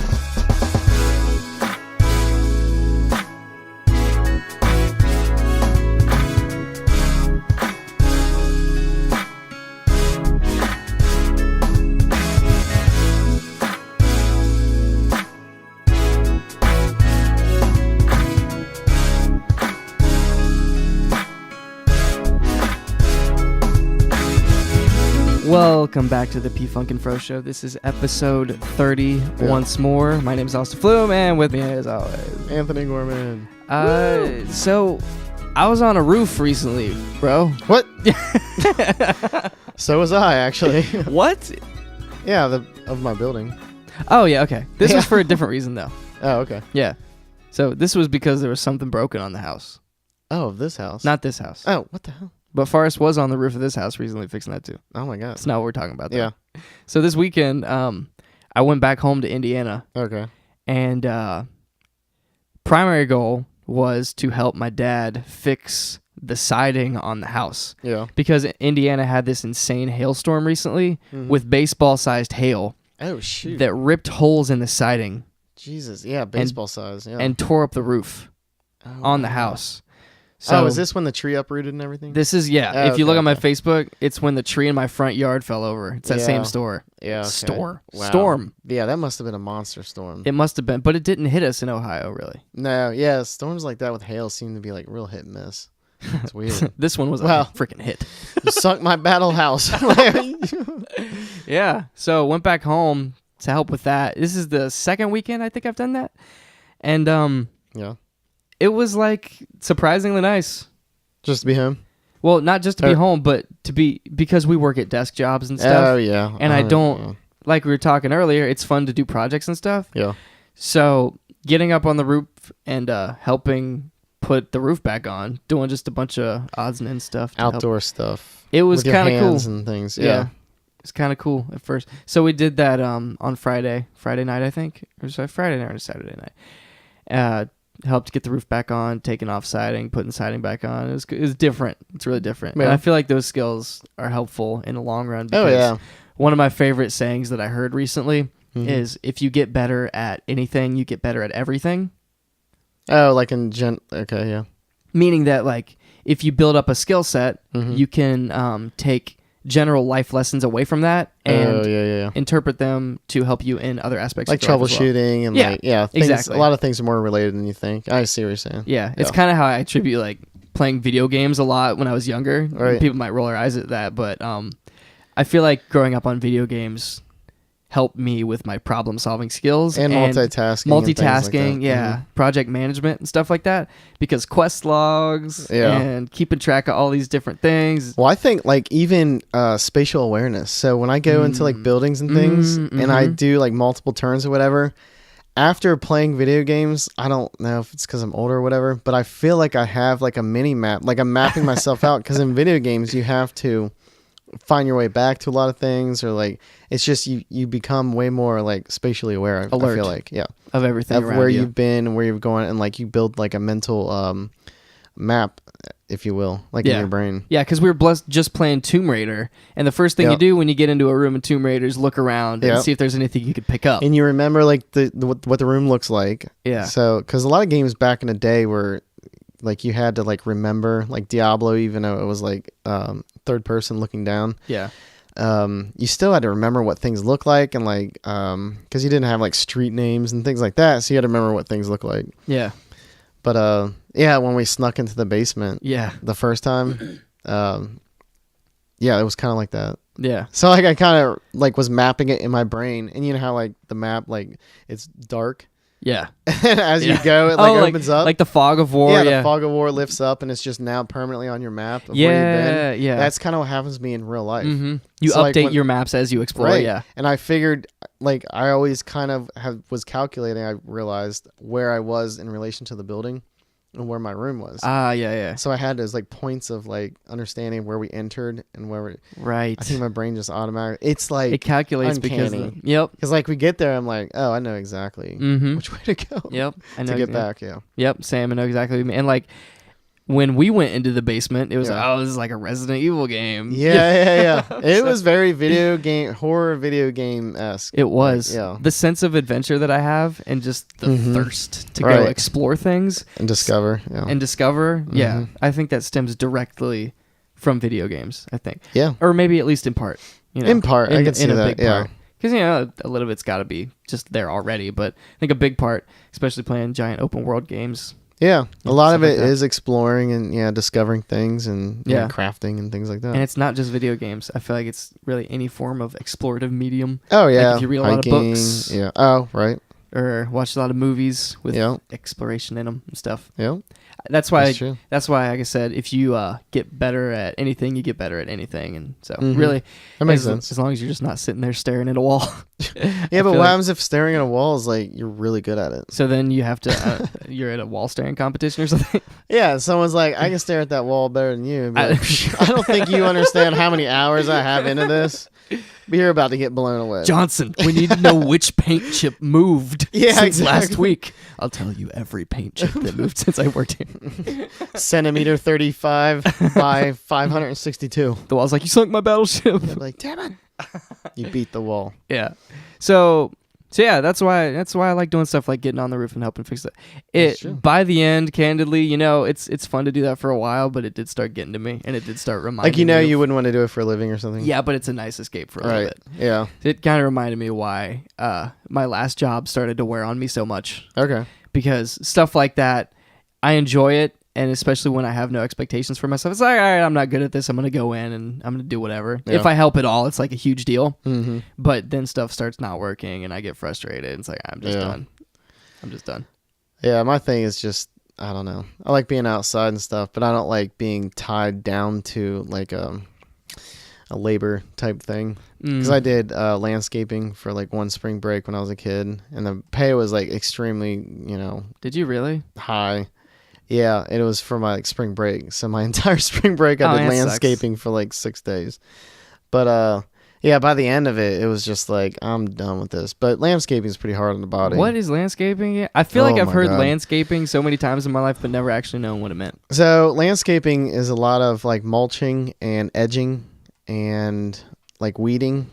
Welcome back to the P Funk and Fro Show. This is episode 30 once more. My name is Austin Flume, and with me as always, Anthony Gorman. So I was on a roof recently, bro. What? So was I, actually. What? Yeah, of my building. Oh, yeah, okay. This was for a different reason, though. Oh, okay. Yeah. So this was because there was something broken on the house. Oh, of this house? Not this house. Oh, what the hell? But Forrest was on the roof of this house recently fixing that too. Oh my God. That's not what we're talking about though. Yeah. So this weekend, I went back home to Indiana. Okay. And primary goal was to help my dad fix the siding on the house. Yeah. Because Indiana had this insane hailstorm recently with baseball-sized hail. Oh, shoot. That ripped holes in the siding. Jesus. Yeah, baseball size. Yeah. And tore up the roof on the house. So, is this when the tree uprooted and everything? This is, yeah. If you look on my Facebook, it's when the tree in my front yard fell over. It's that same store. Yeah. Okay. Wow. Storm. Yeah, that must have been a monster storm. It must have been, but it didn't hit us in Ohio, really. No, yeah, storms like that with hail seem to be like real hit and miss. It's weird. This one was a freaking hit. You sunk my battle house. Yeah. So went back home to help with that. This is the second weekend I think I've done that. And yeah. It was like surprisingly nice. Just to be home? Well, not just to be home, but because we work at desk jobs and stuff. Oh, yeah. And I don't, like we were talking earlier, it's fun to do projects and stuff. Yeah. So getting up on the roof and helping put the roof back on, doing just a bunch of odds and ends stuff. Outdoor stuff. It was kind of cool. And things. Yeah. It's kind of cool at first. So we did that on Friday night, I think. Or sorry, Friday night or Saturday night. Helped get the roof back on, taking off siding, putting siding back on. It was different. It's really different. Yeah. And I feel like those skills are helpful in the long run. Because one of my favorite sayings that I heard recently is, if you get better at anything, you get better at everything. Oh, like in okay, yeah. Meaning that, like, if you build up a skill set, you can take general life lessons away from that and interpret them to help you in other aspects like of life troubleshooting and things, exactly. A lot of things are more related than you think. I see what you're saying. Yeah. It's kind of how I attribute like playing video games a lot when I was younger. Right. People might roll their eyes at that, but I feel like growing up on video games helped me with my problem solving skills and multitasking, project management and stuff like that, because quest logs and keeping track of all these different things. Well, I think like even spatial awareness. So when I go into like buildings and things and I do like multiple turns or whatever, after playing video games, I don't know if it's because I'm older or whatever, but I feel like I have like a mini map, like I'm mapping myself out, because in video games you have to find your way back to a lot of things, or like it's just you become way more like spatially aware. Alert. I feel like of everything of around where you. you've been and where you're going, and like you build like a mental map, if you will, like in your brain. Yeah, because we were blessed just playing Tomb Raider, and the first thing you do when you get into a room in Tomb Raider is look around and see if there's anything you could pick up, and you remember like what the room looks like. Yeah. So because a lot of games back in the day were like you had to like remember, like Diablo, even though it was like third person looking down. Yeah. You still had to remember what things look like, and like because you didn't have like street names and things like that, so you had to remember what things look like. Yeah. But when we snuck into the basement the first time, it was kind of like that. Yeah. So like I kind of like was mapping it in my brain, and you know how like the map, like it's dark. Yeah. And as you go, it like opens up. Like the fog of war. Yeah, the fog of war lifts up, and it's just now permanently on your map of where you've been. Yeah. That's kind of what happens to me in real life. Mm-hmm. You update your maps as you explore. Right. Yeah. And I figured, like, I always kind of was calculating. I realized where I was in relation to the building and where my room was. Yeah. So I had those like points of like understanding where we entered and where we. Right. I think my brain just automatically. It's like it calculates uncanny. Because like we get there, I'm like, oh, I know exactly which way to go. Yep. I know to get back. Yeah. Yep. Sam, I know exactly what you mean. And like when we went into the basement, it was like, this is like a Resident Evil game. Yeah. It was very horror video game-esque. It was. Like, the sense of adventure that I have, and just the thirst to go explore things. And discover. Yeah. I think that stems directly from video games, I think. Yeah. Or maybe at least in part. In part. I can see that, yeah. Because, a little bit's got to be just there already. But I think a big part, especially playing giant open world games, Yeah, a lot of it is exploring and discovering things and crafting and things like that. And it's not just video games. I feel like it's really any form of explorative medium. Oh yeah, like if you read a lot of books. Yeah. Oh right. Or watch a lot of movies with exploration in them and stuff. Yeah. That's why, like I said, if you get better at anything, you get better at anything. And so really, that makes sense. As long as you're just not sitting there staring at a wall. Yeah, but what happens if staring at a wall is like, you're really good at it? So then you have to, you're at a wall staring competition or something? Yeah, someone's like, I can stare at that wall better than you. Like, I don't think you understand how many hours I have into this. But you're about to get blown away. Johnson, we need to know which paint chip moved since last week. I'll tell you every paint chip that moved since I worked here. Centimeter 35 by 562. The wall's like, you sunk my battleship. Yeah, like, damn it. You beat the wall. Yeah. So yeah, that's why I like doing stuff like getting on the roof and helping fix it. By the end, candidly, it's fun to do that for a while, but it did start getting to me, and it did start reminding me. You wouldn't want to do it for a living or something. Yeah, but it's a nice escape for a little bit. Yeah. It kind of reminded me why my last job started to wear on me so much. Okay. Because stuff like that, I enjoy it. And especially when I have no expectations for myself, it's like, all right, I'm not good at this. I'm going to go in and I'm going to do whatever. Yeah. If I help at all, it's like a huge deal. Mm-hmm. But then stuff starts not working and I get frustrated. It's like, I'm just done. I'm just done. Yeah, my thing is just, I don't know. I like being outside and stuff, but I don't like being tied down to like a labor type thing. Because I did landscaping for like one spring break when I was a kid. And the pay was like extremely, Did you really? High. Yeah, it was for my spring break. So my entire spring break, I did landscaping for like 6 days. But by the end of it, it was just like, I'm done with this. But landscaping is pretty hard on the body. What is landscaping? I feel like I've heard landscaping so many times in my life, but never actually known what it meant. So landscaping is a lot of like mulching and edging and like weeding.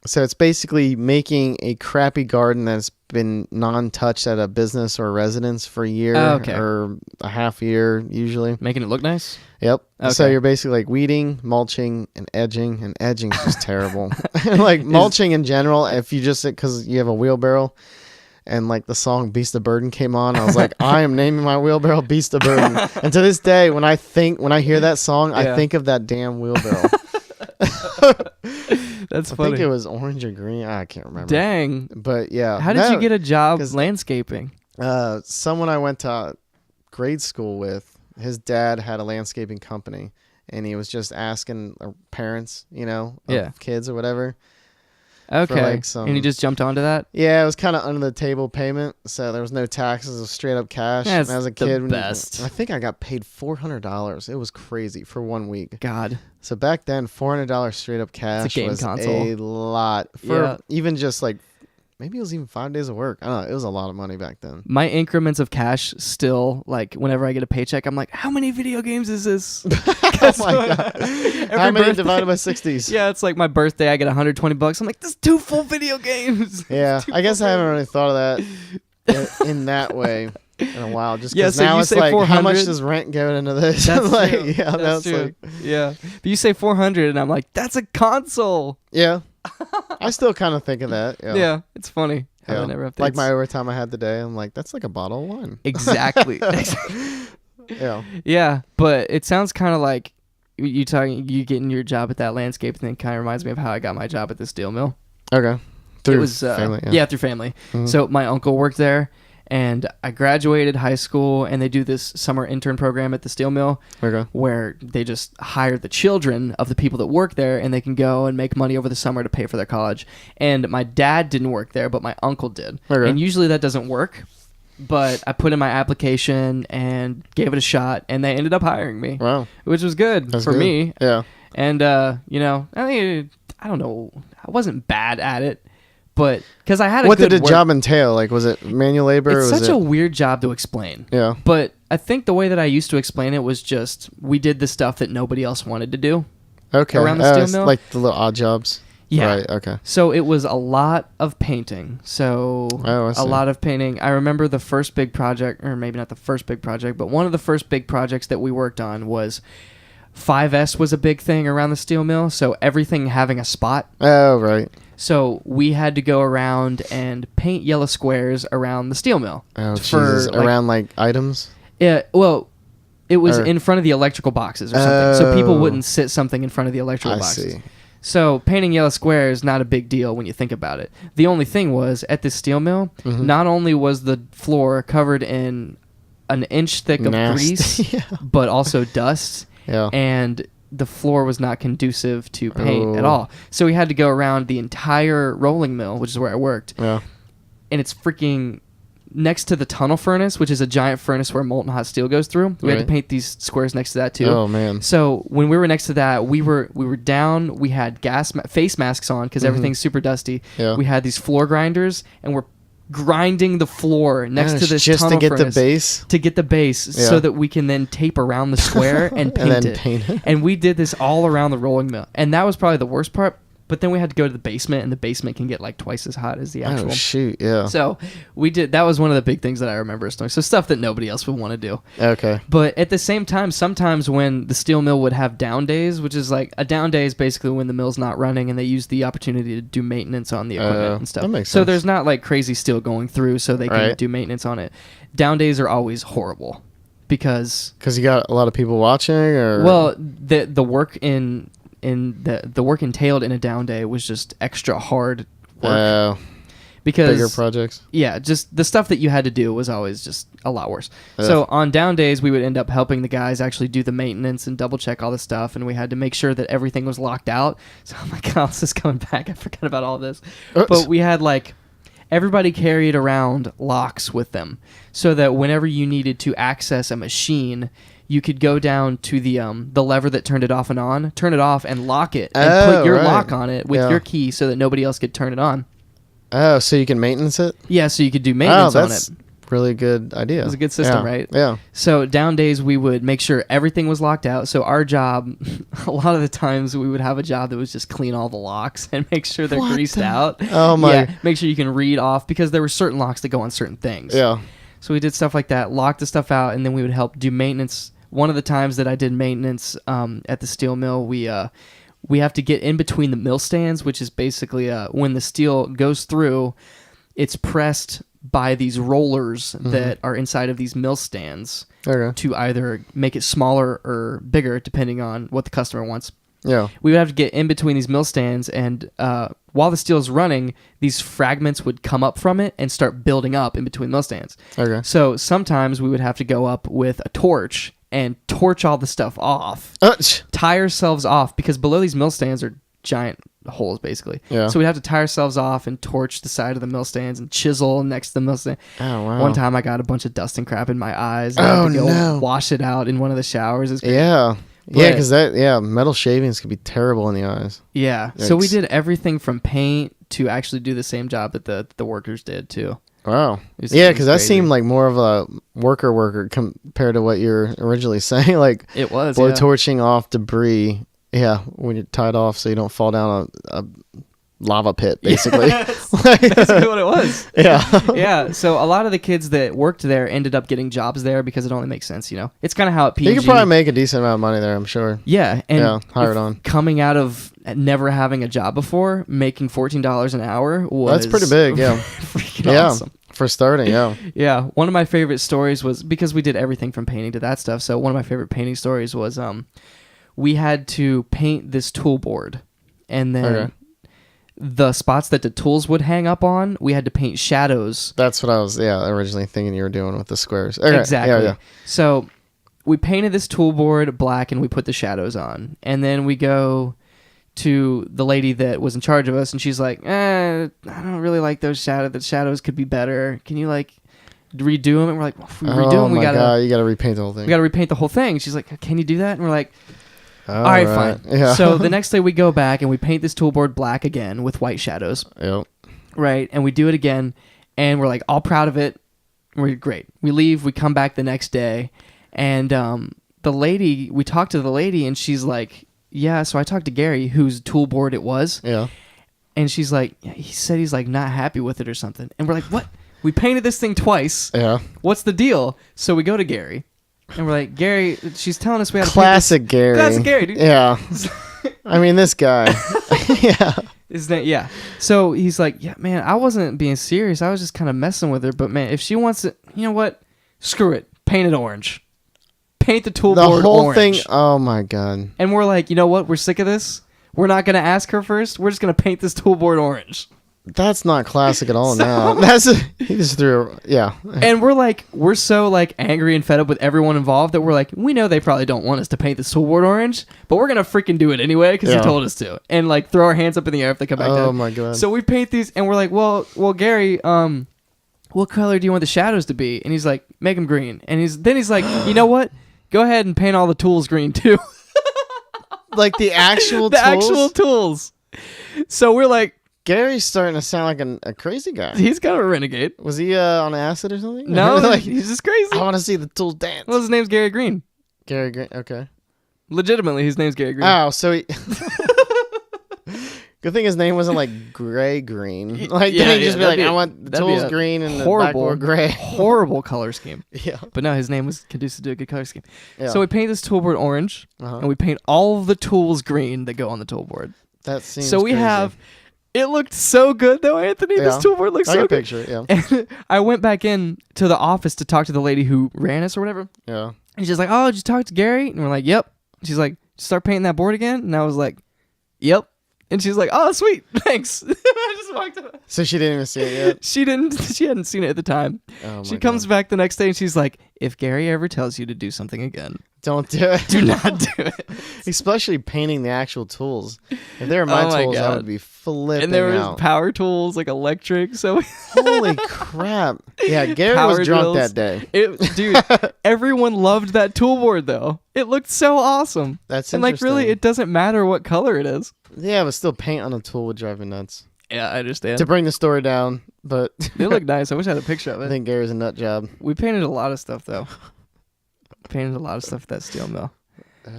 So it's basically making a crappy garden that's been non-touched at a business or a residence for a year or a half year usually. Making it look nice? Yep. Okay. So you're basically like weeding, mulching, and edging is just terrible. Like mulching in general, if you just, because you have a wheelbarrow and like the song Beast of Burden came on, I was like, I am naming my wheelbarrow Beast of Burden. And to this day, when I hear that song, I think of that damn wheelbarrow. That's funny. I think it was orange or green. I can't remember. Dang. But yeah. How did you get a job landscaping? Someone I went to grade school with, his dad had a landscaping company, and he was just asking parents, of kids or whatever. Okay. And you just jumped onto that? Yeah, it was kind of under the table payment, so there was no taxes. It was straight up cash. That's and as a kid, best. I think I got paid $400. It was crazy for 1 week. God. So back then, $400 straight up cash was console. A lot for even just like, maybe it was even 5 days of work. I don't know. It was a lot of money back then. My increments of cash still, like, whenever I get a paycheck, I'm like, how many video games is this? Oh my God. How many divided by 60s? Yeah, it's like my birthday, I get $120. I'm like, this is 2 full video games. Yeah, I guess I haven't really thought of that in that way in a while. Just because now it's like, 400? How much does rent go into this? That's like, true. Yeah, that's true. like, yeah. But you say 400, and I'm like, that's a console. Yeah. I still kind of think of that. Yeah, it's funny. Yeah. I never have like my overtime I had today, I'm like, that's like a bottle of wine. Exactly. Yeah. Yeah, but it sounds kind of like you getting your job at that landscape thing kind of reminds me of how I got my job at the steel mill. Okay. Through family. Yeah, through family. Mm-hmm. So my uncle worked there, and I graduated high school, and they do this summer intern program at the steel mill where they just hire the children of the people that work there, and they can go and make money over the summer to pay for their college. And my dad didn't work there, but my uncle did. Okay. And usually that doesn't work, but I put in my application and gave it a shot, and they ended up hiring me. Wow. Which was good for me. Yeah. And, I don't know, I wasn't bad at it. But because I had what did the job entail? Like, was it manual labor? It's such a weird job to explain. Yeah. But I think the way that I used to explain it was just we did the stuff that nobody else wanted to do. Okay. Around the steel mill, like the little odd jobs. Yeah. Right. Okay. So it was a lot of painting. So a lot of painting. I remember the first big project, or maybe not the first big project, but one of the first big projects that we worked on was 5S was a big thing around the steel mill. So everything having a spot. Oh, right. So we had to go around and paint yellow squares around the steel mill. Oh, Jesus. Around like items? Well, it was in front of the electrical boxes or something, so people wouldn't sit something in front of the electrical boxes. See. So painting yellow square is not a big deal when you think about it. The only thing was, at this steel mill, not only was the floor covered in an inch thick of grease, but also dust, and the floor was not conducive to paint at all. So we had to go around the entire rolling mill, which is where I worked, and it's freaking next to the tunnel furnace, which is a giant furnace where molten hot steel goes through. We had to paint these squares next to that too. Oh man! So when we were next to that, we were down. We had face masks on because everything's super dusty. Yeah. We had these floor grinders, and we're grinding the floor next to this just tunnel to get furnace the base. To get the base, so that we can then tape around the square and paint it. And we did this all around the rolling mill, and that was probably the worst part. But then we had to go to the basement, and the basement can get like twice as hot as the actual. Oh shoot! Yeah. So we did. That was one of the big things that I remember. So stuff that nobody else would want to do. Okay. But at the same time, sometimes when the steel mill would have down days, which is like a down day is basically when the mill's not running, and they use the opportunity to do maintenance on the equipment and stuff. That makes sense. So there's not like crazy steel going through, so they can do maintenance on it. Down days are always horrible because you got a lot of people watching, or the work the work entailed in a down day was just extra hard work. Because bigger projects. Yeah, just the stuff that you had to do was always just a lot worse. So on down days, we would end up helping the guys actually do the maintenance and double check all the stuff, and we had to make sure that everything was locked out. So oh my God, this is coming back. I forgot about all this. But we had like everybody carried around locks with them, so that whenever you needed to access a machine, you could go down to the lever that turned it off and on, turn it off and lock it, and put your lock on it with your key so that nobody else could turn it on. Oh, so you can maintenance it? Yeah, so you could do maintenance on it. That's really good idea. It was a good system, right? Yeah. So down days, we would make sure everything was locked out. So our job, a lot of the times, we would have a job that was just clean all the locks and make sure they're greased out. Oh my! Yeah, make sure you can read off, because there were certain locks that go on certain things. Yeah. So we did stuff like that, locked the stuff out, and then we would help do maintenance. One of the times that I did maintenance at the steel mill, we have to get in between the mill stands, which is basically when the steel goes through, it's pressed by these rollers that are inside of these mill stands to either make it smaller or bigger, depending on what the customer wants. Yeah. We would have to get in between these mill stands, and while the steel is running, these fragments would come up from it and start building up in between mill stands. Okay. So sometimes we would have to go up with a torch and torch all the stuff off, tie ourselves off, because below these mill stands are giant holes, basically. Yeah. So we'd have to tie ourselves off and torch the side of the mill stands and chisel next to the mill stand. Oh, wow. One time I got a bunch of dust and crap in my eyes. And I had to go wash it out in one of the showers. Yeah. Yeah, because metal shavings could be terrible in the eyes. Yeah. Yikes. So we did everything from paint to actually do the same job that the workers did, too. Wow. Yeah, because that seemed like more of a worker compared to what you're originally saying. Like, it was blowtorching off debris. Yeah, when you're tied off so you don't fall down a lava pit, basically. That's basically what it was. Yeah. Yeah, so a lot of the kids that worked there ended up getting jobs there because it only makes sense, you know? It's kind of how at PNG... You could probably make a decent amount of money there, I'm sure. Yeah, and hired on. Coming out of never having a job before, making $14 an hour was... That's pretty big, yeah. Freaking awesome. For starting, yeah. Yeah, one of my favorite stories was, because we did everything from painting to that stuff, so one of my favorite painting stories was we had to paint this tool board, and then the spots that the tools would hang up on, we had to paint shadows. That's what I was originally thinking you were doing with the squares. Okay. Exactly. Yeah. So we painted this tool board black, and we put the shadows on, and then we go to the lady that was in charge of us, and she's like, I don't really like those shadows. The shadows could be better. Can you like redo them? And we're like, well, if we redo them, you gotta repaint the whole thing. We gotta repaint the whole thing. She's like, can you do that? And we're like, all right, fine. Yeah. So the next day we go back and we paint this toolboard black again with white shadows. Yep. Right, and we do it again, and we're like all proud of it. We're great. We leave. We come back the next day, and we talked to the lady, and she's like, yeah, so I talked to Gary, whose tool board it was. Yeah. And she's like, he said he's like not happy with it or something. And we're like, what? We painted this thing twice. Yeah. What's the deal? So we go to Gary. And we're like, Gary, she's telling us we have to Classic Gary. Classic Gary, dude. Yeah. I mean, this guy. Yeah. Yeah. So he's like, yeah, man, I wasn't being serious. I was just kind of messing with her. But man, if she wants it, you know what? Screw it. paint it orange. Paint the tool board orange. The whole thing. Oh my god. And we're like, you know what? We're sick of this. We're not going to ask her first. We're just going to paint this tool board orange. That's not classic at all. Now he just threw. Yeah. And we're so like angry and fed up with everyone involved that we're like, we know they probably don't want us to paint this tool board orange, but we're gonna freaking do it anyway because he told us to, and like throw our hands up in the air if they come back down. Oh my god. So we paint these, and we're like, well, Gary, what color do you want the shadows to be? And he's like, make them green. And he's like, you know what? Go ahead and paint all the tools green too. Like the actual tools? The actual tools. So we're like, Gary's starting to sound like a crazy guy. He's kind of a renegade. Was he on acid or something? No, like, he's just crazy. I want to see the tools dance. Well, his name's Gary Green. Gary Green, okay. Legitimately, his name's Gary Green. Oh, so he... Good thing his name wasn't like Gray Green. Like, didn't he just be like, I want the tools green and the backboard gray. Horrible color scheme. Yeah. But no, his name was conducive to a good color scheme. Yeah. So we paint this toolboard orange, and we paint all of the tools green that go on the toolboard. That seems So we crazy. have... It looked so good, though, Anthony. This toolboard looks so good. Picture, yeah. And I went back in to the office to talk to the lady who ran us or whatever. Yeah. And she's like, oh, did you talk to Gary? And we're like, yep. She's like, start painting that board again? And I was like, yep. And she's like, oh, sweet. Thanks. I just walked away. So she didn't even see it yet? She hadn't seen it at the time. She comes back the next day and she's like, if Gary ever tells you to do something again, don't do it. Do not do it. Especially painting the actual tools. If they were my tools, I would be flipping And there was out. Power tools, like electric. So holy crap. Yeah, Gary Power was drunk drills. that day. Dude, everyone loved that tool board, though. It looked so awesome. That's and interesting. like, really, it doesn't matter what color it is. Yeah, but still paint on a tool would drive me nuts. Yeah, I understand. To bring the story down, but... It looked nice. I wish I had a picture of it. I think Gary's a nut job. We painted a lot of stuff, though. Painted a lot of stuff at that steel mill.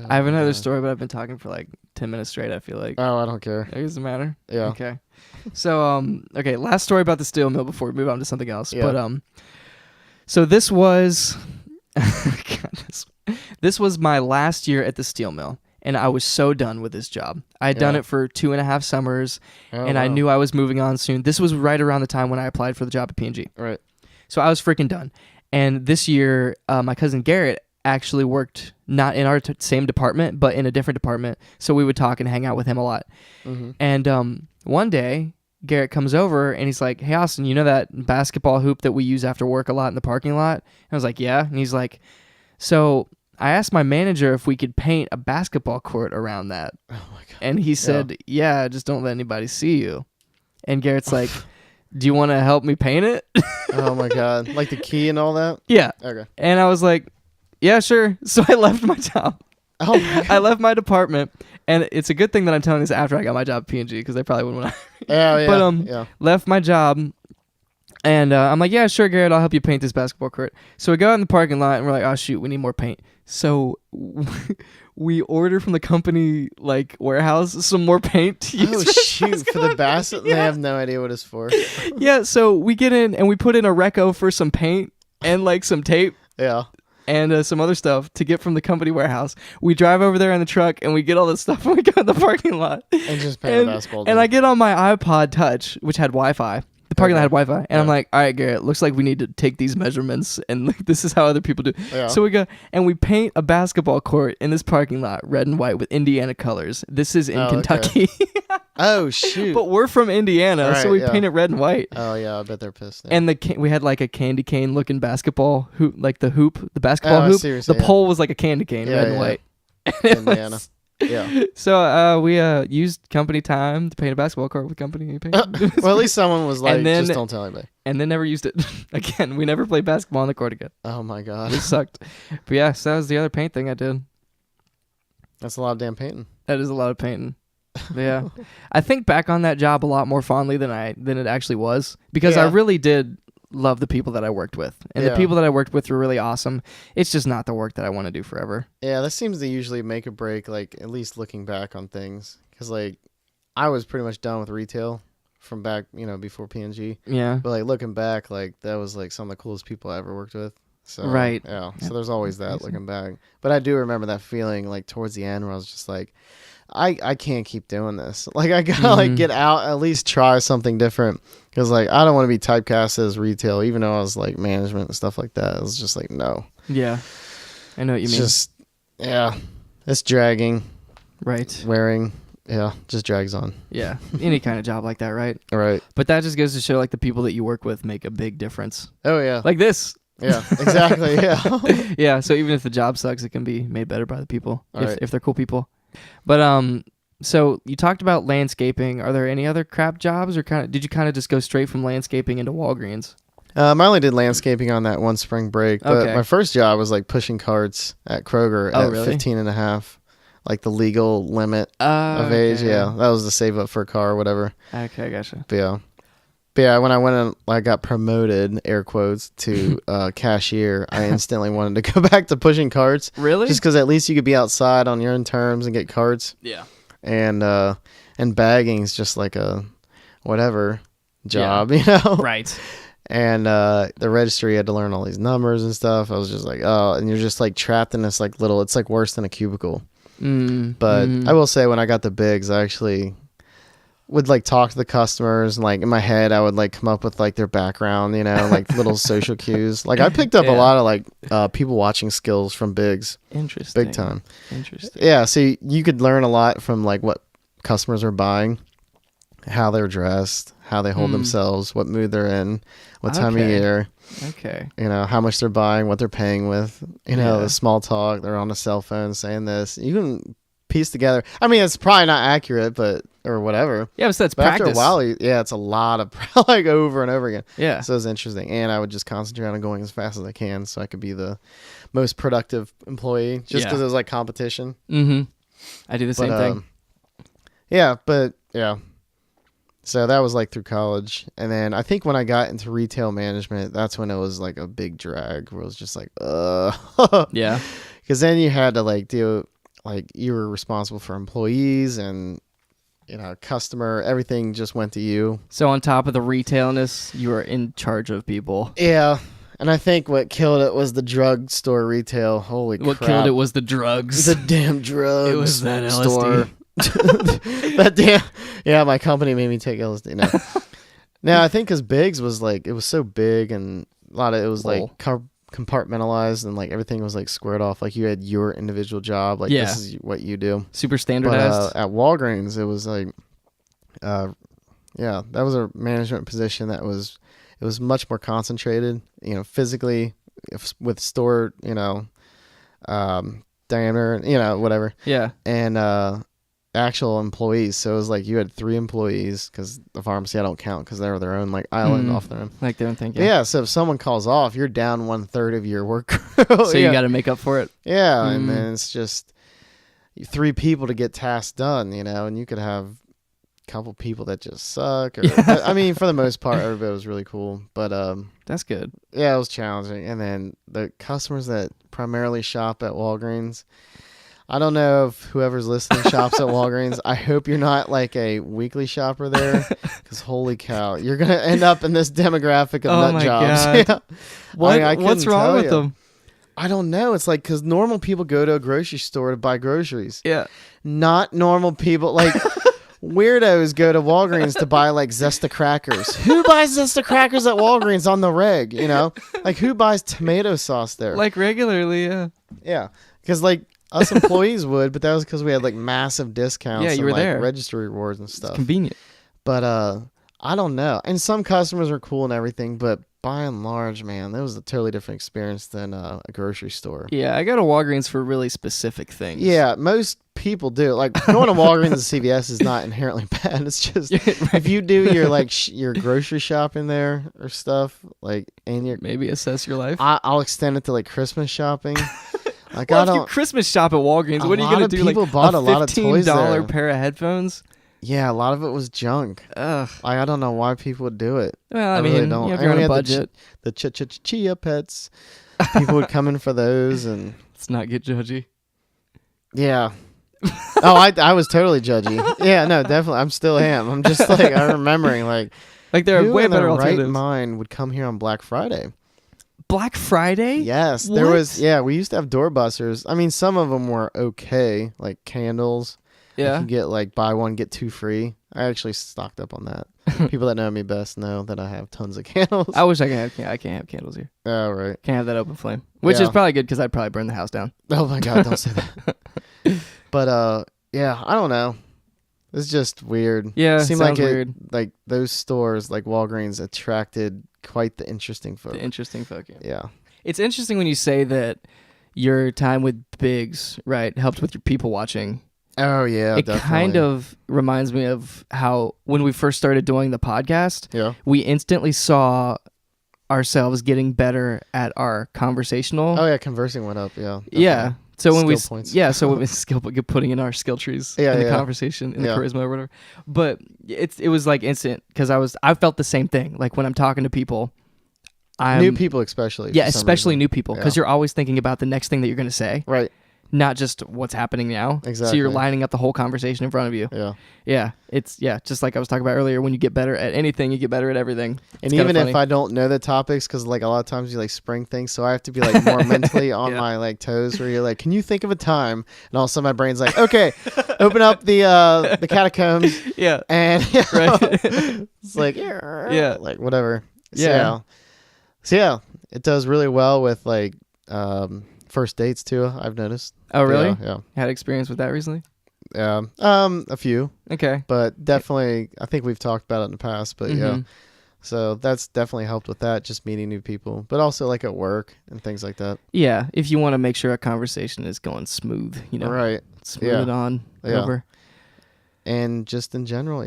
I have another story, but I've been talking for like 10 minutes straight, I feel like. Oh, I don't care. It doesn't matter? Yeah. Okay. So, okay, last story about the steel mill before we move on to something else. Yeah. But, so this was... this was my last year at the steel mill, and I was so done with this job. I had done it for 2.5 summers, and I knew I was moving on soon. This was right around the time when I applied for the job at P&G. Right. So I was freaking done. And this year, my cousin Garrett actually worked not in our same department, but in a different department. So we would talk and hang out with him a lot. Mm-hmm. And one day, Garrett comes over and he's like, hey, Austin, you know that basketball hoop that we use after work a lot in the parking lot? And I was like, yeah. And he's like, so I asked my manager if we could paint a basketball court around that. Oh my God. And he said, yeah, just don't let anybody see you. And Garrett's like, do you want to help me paint it? Oh my God. Like the key and all that? Yeah. Okay. And I was like, yeah, sure. So I left my job. Oh my God. I left my department, and it's a good thing that I'm telling this after I got my job at P&G because they probably wouldn't want to. Yeah. But left my job, and I'm like, yeah, sure, Garrett, I'll help you paint this basketball court. So we go out in the parking lot, and we're like, oh shoot, we need more paint. So we order from the company like warehouse some more paint to use for the basket. Yeah. They have no idea what it's for. Yeah, so we get in and we put in a reco for some paint and like some tape. Yeah. And some other stuff to get from the company warehouse. We drive over there in the truck and we get all this stuff and we go in the parking lot. And just paint a basketball. And I get on my iPod Touch, which had Wi-Fi. The parking lot had Wi-Fi. And I'm like, all right, Garrett, looks like we need to take these measurements and like, this is how other people do. Yeah. So we go and we paint a basketball court in this parking lot, red and white with Indiana colors. This is in Kentucky. Okay. Oh, shoot. But we're from Indiana, right, so we paint it red and white. Oh, yeah, I bet they're pissed. Yeah. And we had like a candy cane looking basketball hoop, like the basketball hoop. The pole was like a candy cane, red and white. Indiana. Yeah. So we used company time to paint a basketball court with company paint. Well, at least someone was like, just don't tell anybody. And then never used it again. We never played basketball on the court again. Oh my God. It sucked. But yeah, so that was the other paint thing I did. That's a lot of damn painting. That is a lot of painting. But yeah. I think back on that job a lot more fondly than it actually was, because I really did love the people that I worked with, and the people that I worked with were really awesome. It's just not the work that I want to do forever. Yeah, that seems to usually make or break, like at least looking back on things, because like I was pretty much done with retail from back, before P&G. Yeah. But like looking back, like that was like some of the coolest people I ever worked with. So, right. Yeah. So there's always that looking back. But I do remember that feeling like towards the end where I was just like, I can't keep doing this. Like I gotta like get out, at least try something different. Because like I don't want to be typecast as retail, even though I was like management and stuff like that. It was just like no. Yeah, I know what you mean. Just it's dragging. Right. Wearing. Yeah, just drags on. Yeah, any kind of job like that, right? Right. But that just goes to show like the people that you work with make a big difference. Oh yeah. Like this. Yeah, exactly. Yeah. Yeah. So even if the job sucks, it can be made better by the people if they're cool people. But so you talked about landscaping. Are there any other crap jobs, or did you kind of just go straight from landscaping into Walgreens? I only did landscaping on that one spring break, but my first job was like pushing carts at Kroger at really? 15 and a half, like the legal limit of age. Yeah, that was to save up for a car or whatever. Okay, gotcha. But yeah, when I went in, I got promoted, air quotes, to cashier. I instantly wanted to go back to pushing carts. Really? Just because at least you could be outside on your own terms and get carts. Yeah. And bagging is just like a whatever job, you know? Right. And the registry had to learn all these numbers and stuff. I was just like, oh, and you're just like trapped in this like little, it's like worse than a cubicle. But I will say when I got the bigs, I actually would like talk to the customers, and like in my head I would like come up with like their background, you know, like little social cues. Like I picked up a lot of like people watching skills from bigs. Interesting. Big time. Interesting. Yeah, so you could learn a lot from like what customers are buying, how they're dressed, how they hold themselves, what mood they're in, what time of year. Okay. You know, how much they're buying, what they're paying with, you know, the small talk, they're on a cell phone saying this. You can piece together. I mean, it's probably not accurate, or whatever. Yeah, so that's practice. After a while, it's a lot of like over and over again. Yeah. So it's interesting. And I would just concentrate on going as fast as I can so I could be the most productive employee just because it was like competition. I do the same thing. Yeah. So that was like through college. And then I think when I got into retail management, that's when it was like a big drag where it was just like, Yeah. Because then you had to like do, like you were responsible for employees and, you know, customer, everything just went to you. So on top of the retailness, you were in charge of people. Yeah. And I think what killed it was the drugstore retail. Holy crap. What killed it was the drugs. The damn drugs. It was that LSD. Yeah, my company made me take LSD. No, I think because Biggs was like, it was so big and a lot of it was like compartmentalized and like everything was like squared off. Like you had your individual job. Like this is what you do. Super standardized. But, at Walgreens, it was like, that was a management position that was, it was much more concentrated, you know, physically with store, you know, diameter, you know, whatever. Yeah. And, actual employees. So it was like you had 3 employees because the pharmacy I don't count because they're their own like island off their own. Like their own thing. Yeah. So if someone calls off, you're down 1/3 of your work crew. So you got to make up for it. Yeah. And then it's just 3 people to get tasks done, you know, and you could have a couple people that just suck. Or, I mean, for the most part, everybody was really cool. But that's good. Yeah, it was challenging. And then the customers that primarily shop at Walgreens, I don't know if whoever's listening shops at Walgreens. I hope you're not like a weekly shopper there, because holy cow, you're gonna end up in this demographic of nut jobs. God. Yeah. What's wrong with them? I don't know. It's like because normal people go to a grocery store to buy groceries. Yeah. Not normal people like weirdos go to Walgreens to buy like Zesta crackers. Who buys Zesta crackers at Walgreens on the reg? You know, like who buys tomato sauce there? Like regularly, yeah. Yeah, because like. Us employees would, but that was because we had like massive discounts. Yeah, you were and, like, there. Registry rewards and stuff. It's convenient. But I don't know. And some customers are cool and everything, but by and large, man, that was a totally different experience than a grocery store. Yeah, I go to Walgreens for really specific things. Yeah, most people do. Like going to Walgreens and CVS is not inherently bad. It's just if you do your like your grocery shopping there or stuff, like and your maybe assess your life. I'll extend it to like Christmas shopping. Like well, if you Christmas shop at Walgreens, what are you gonna do? People like bought a lot of toys there. $15 pair of headphones. Yeah, a lot of it was junk. Ugh. Like, I don't know why people would do it. Well, I mean, really don't. You're on a budget. The chia pets. People would come in for those, and let's not get judgy. Yeah. Oh, I was totally judgy. Yeah, no, definitely. I'm still am. I'm just like I'm remembering like they're who way in better their alternatives. Right mind would come here on Black Friday. Black Friday? Yes, what? There was. Yeah, we used to have doorbusters. I mean, some of them were okay, like candles. Yeah. You can get like buy one get two free. I actually stocked up on that. People that know me best know that I have tons of candles. I wish I could have. I can't have candles here. Oh right. Can't have that open flame, which is probably good because I'd probably burn the house down. Oh my God! Don't say that. But yeah, I don't know. It's just weird. Yeah, it seemed sounds like weird. Like those stores, like Walgreens, attracted quite the interesting folk. The interesting folk. Yeah. It's interesting when you say that your time with Biggs, right, helped with your people watching. Oh yeah, it definitely. kind of reminds me of how when we first started doing the podcast, we instantly saw ourselves getting better at our conversational. Oh yeah, conversing went up. Yeah. Definitely. Yeah. So when skill points. so when we putting in our skill trees in the conversation, in the charisma or whatever. But it was like instant because I felt the same thing. Like when I'm talking to people, new people especially. Yeah, especially new people because you're always thinking about the next thing that you're going to say. Right. Not just what's happening now. Exactly. So you're lining up the whole conversation in front of you. Yeah. Yeah. It's just like I was talking about earlier. When you get better at anything, you get better at everything. And even if I don't know the topics, because like a lot of times you like spring things, so I have to be like more mentally on my like toes. Where you're like, can you think of a time? And all of a sudden my brain's like, okay, open up the catacombs. Yeah. And right. it's like like whatever. Yeah. So yeah, it does really well with like first dates too. I've noticed. Oh really? Yeah. Had experience with that recently? A few. Okay. But definitely, I think we've talked about it in the past. But yeah, so that's definitely helped with that. Just meeting new people, but also like at work and things like that. Yeah, if you want to make sure a conversation is going smooth, right? Smooth it on over. And just in general,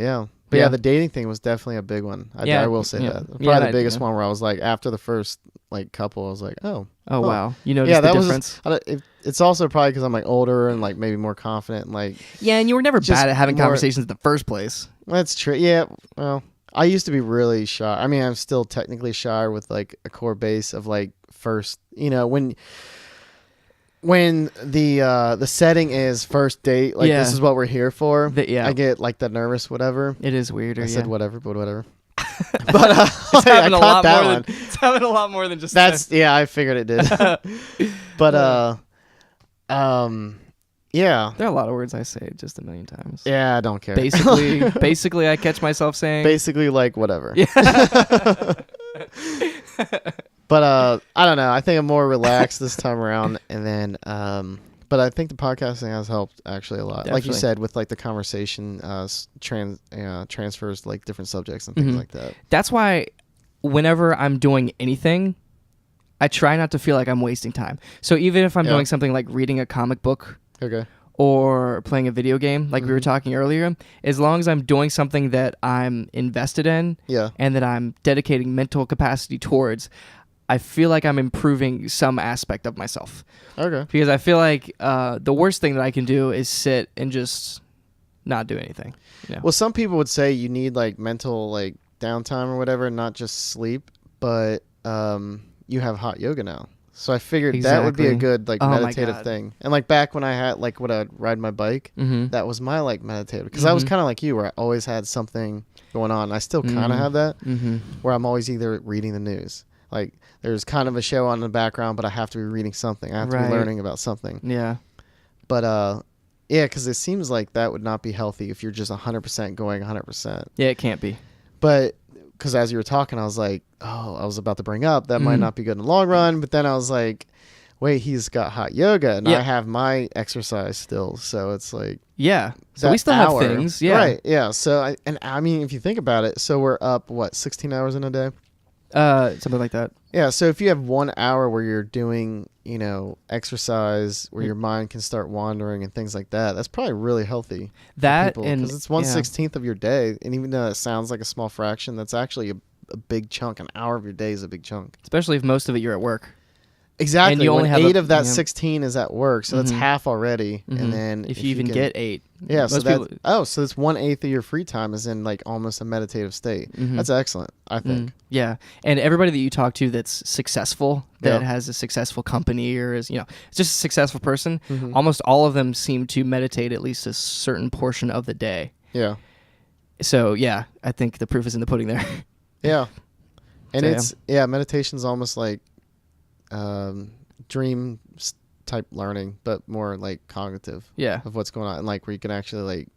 But yeah, the dating thing was definitely a big one. I will say that. Probably the biggest one where I was like, after the first like couple, I was like, oh wow, you noticed the difference. It's also probably because I'm like older and like maybe more confident and like. Yeah, and you were never bad at having conversations in the first place. That's true. Yeah, well, I used to be really shy. I mean, I'm still technically shy with like a core base of like first. When the setting is first date, like this is what we're here for. I get like the nervous whatever. It is weirder. I said whatever, but whatever. But it's having a lot more than it's having a lot more than just that's that. I figured it did. But yeah, there are a lot of words I say just a million times. Yeah, I don't care. Basically, I catch myself saying basically like whatever. But I don't know. I think I'm more relaxed this time around, and then but I think the podcasting has helped actually a lot. Definitely. Like you said, with like the conversation transfers to like different subjects and things like that. That's why whenever I'm doing anything, I try not to feel like I'm wasting time. So even if I'm doing something like reading a comic book, or playing a video game, like we were talking earlier, as long as I'm doing something that I'm invested in, and that I'm dedicating mental capacity towards, I feel like I'm improving some aspect of myself. Okay. Because I feel like the worst thing that I can do is sit and just not do anything. Well, some people would say you need like mental like downtime or whatever, not just sleep, but you have hot yoga now. So I figured that would be a good like meditative thing. And like back when I had like when I'd ride my bike, that was my like meditative. Because I was kind of like you, where I always had something going on. I still kind of have that, where I'm always either reading the news. Like there's kind of a show on in the background, but I have to be reading something. I have to be learning about something. Yeah. But because it seems like that would not be healthy if you're just 100% going 100%. Yeah, it can't be. But because as you were talking, I was like, I was about to bring up that might not be good in the long run. But then I was like, wait, he's got hot yoga and I have my exercise still. So it's like, so we still have things. Yeah. Right. Yeah. So I mean, if you think about it, so we're up, 16 hours in a day? Something like that. Yeah. So if you have 1 hour where you're doing, exercise where your mind can start wandering and things like that, that's probably really healthy. That and because it's 1/16 of your day, and even though it sounds like a small fraction, that's actually a big chunk. An hour of your day is a big chunk, especially if most of it you're at work. Exactly. And you only have 8 of that 16 is at work, so that's half already. And then if you even get 8, so that's 1/8 of your free time is in like almost a meditative state. That's excellent, I think. Yeah, and everybody that you talk to that's successful, that has a successful company or is it's just a successful person, almost all of them seem to meditate at least a certain portion of the day. Yeah. So yeah, I think the proof is in the pudding there. Yeah, and meditation's almost like dream type learning, but more like cognitive. Yeah. Of what's going on, and like where you can actually like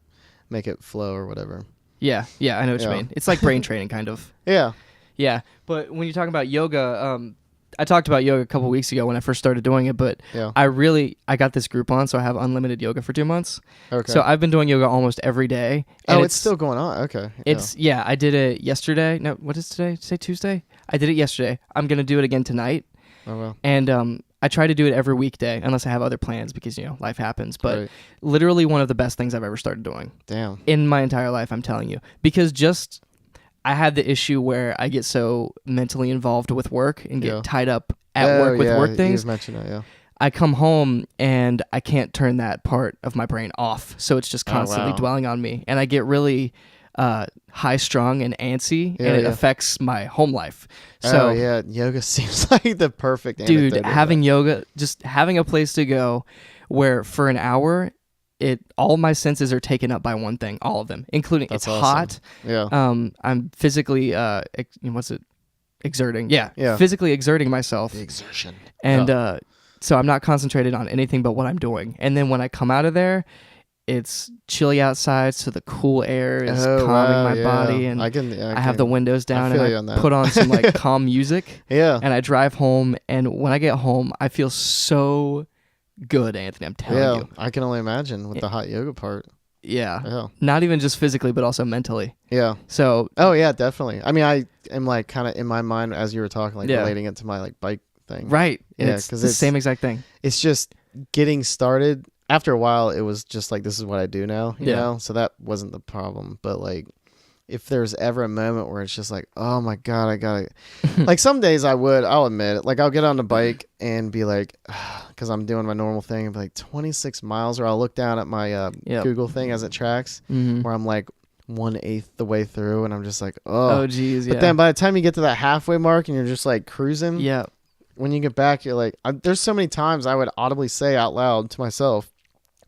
make it flow or whatever. Yeah, I know what you mean. It's like brain training, kind of. Yeah. Yeah, but when you're talking about yoga, I talked about yoga a couple weeks ago when I first started doing it, but I got this Groupon, so I have unlimited yoga for 2 months. Okay. So I've been doing yoga almost every day. And it's still going on. Okay. I did it yesterday. No, what is today? Say Tuesday? I did it yesterday. I'm going to do it again tonight. Oh, well. And I try to do it every weekday unless I have other plans because, life happens. But literally one of the best things I've ever started doing. Damn. In my entire life, I'm telling you. Because I had the issue where I get so mentally involved with work and get tied up at work with work things. You mentioned it, yeah. I come home and I can't turn that part of my brain off. So it's just constantly dwelling on me. And I get really high-strung and antsy, and it affects my home life. So, yoga seems like the perfect antidote. Dude, having yoga, just having a place to go where for an hour, all my senses are taken up by one thing, all of them, including it's hot. Yeah. I'm physically exerting. Yeah. Physically exerting myself. The exertion. And so I'm not concentrated on anything but what I'm doing. And then when I come out of there, it's chilly outside, so the cool air is calming my body, and I have the windows down, and I put on some like calm music. Yeah. And I drive home, and when I get home, I feel so good, Anthony. I'm telling you. I can only imagine with the hot yoga part. Yeah. Not even just physically, but also mentally. Yeah. So. Oh yeah, definitely. I mean, I am like kind of in my mind as you were talking, like relating it to my like bike thing. Right. Yeah. It's the same exact thing. It's just getting started. After a while, it was just like, this is what I do now, you know? So that wasn't the problem. But like, if there's ever a moment where it's just like, oh my God, I gotta, like some days I'll admit it. Like I'll get on the bike and be like, because I'm doing my normal thing, and be like 26 miles, or I'll look down at my Google thing as it tracks, where I'm like 1/8 the way through, and I'm just like, oh geez, But then by the time you get to that halfway mark and you're just like cruising, when you get back, you're like, there's so many times I would audibly say out loud to myself,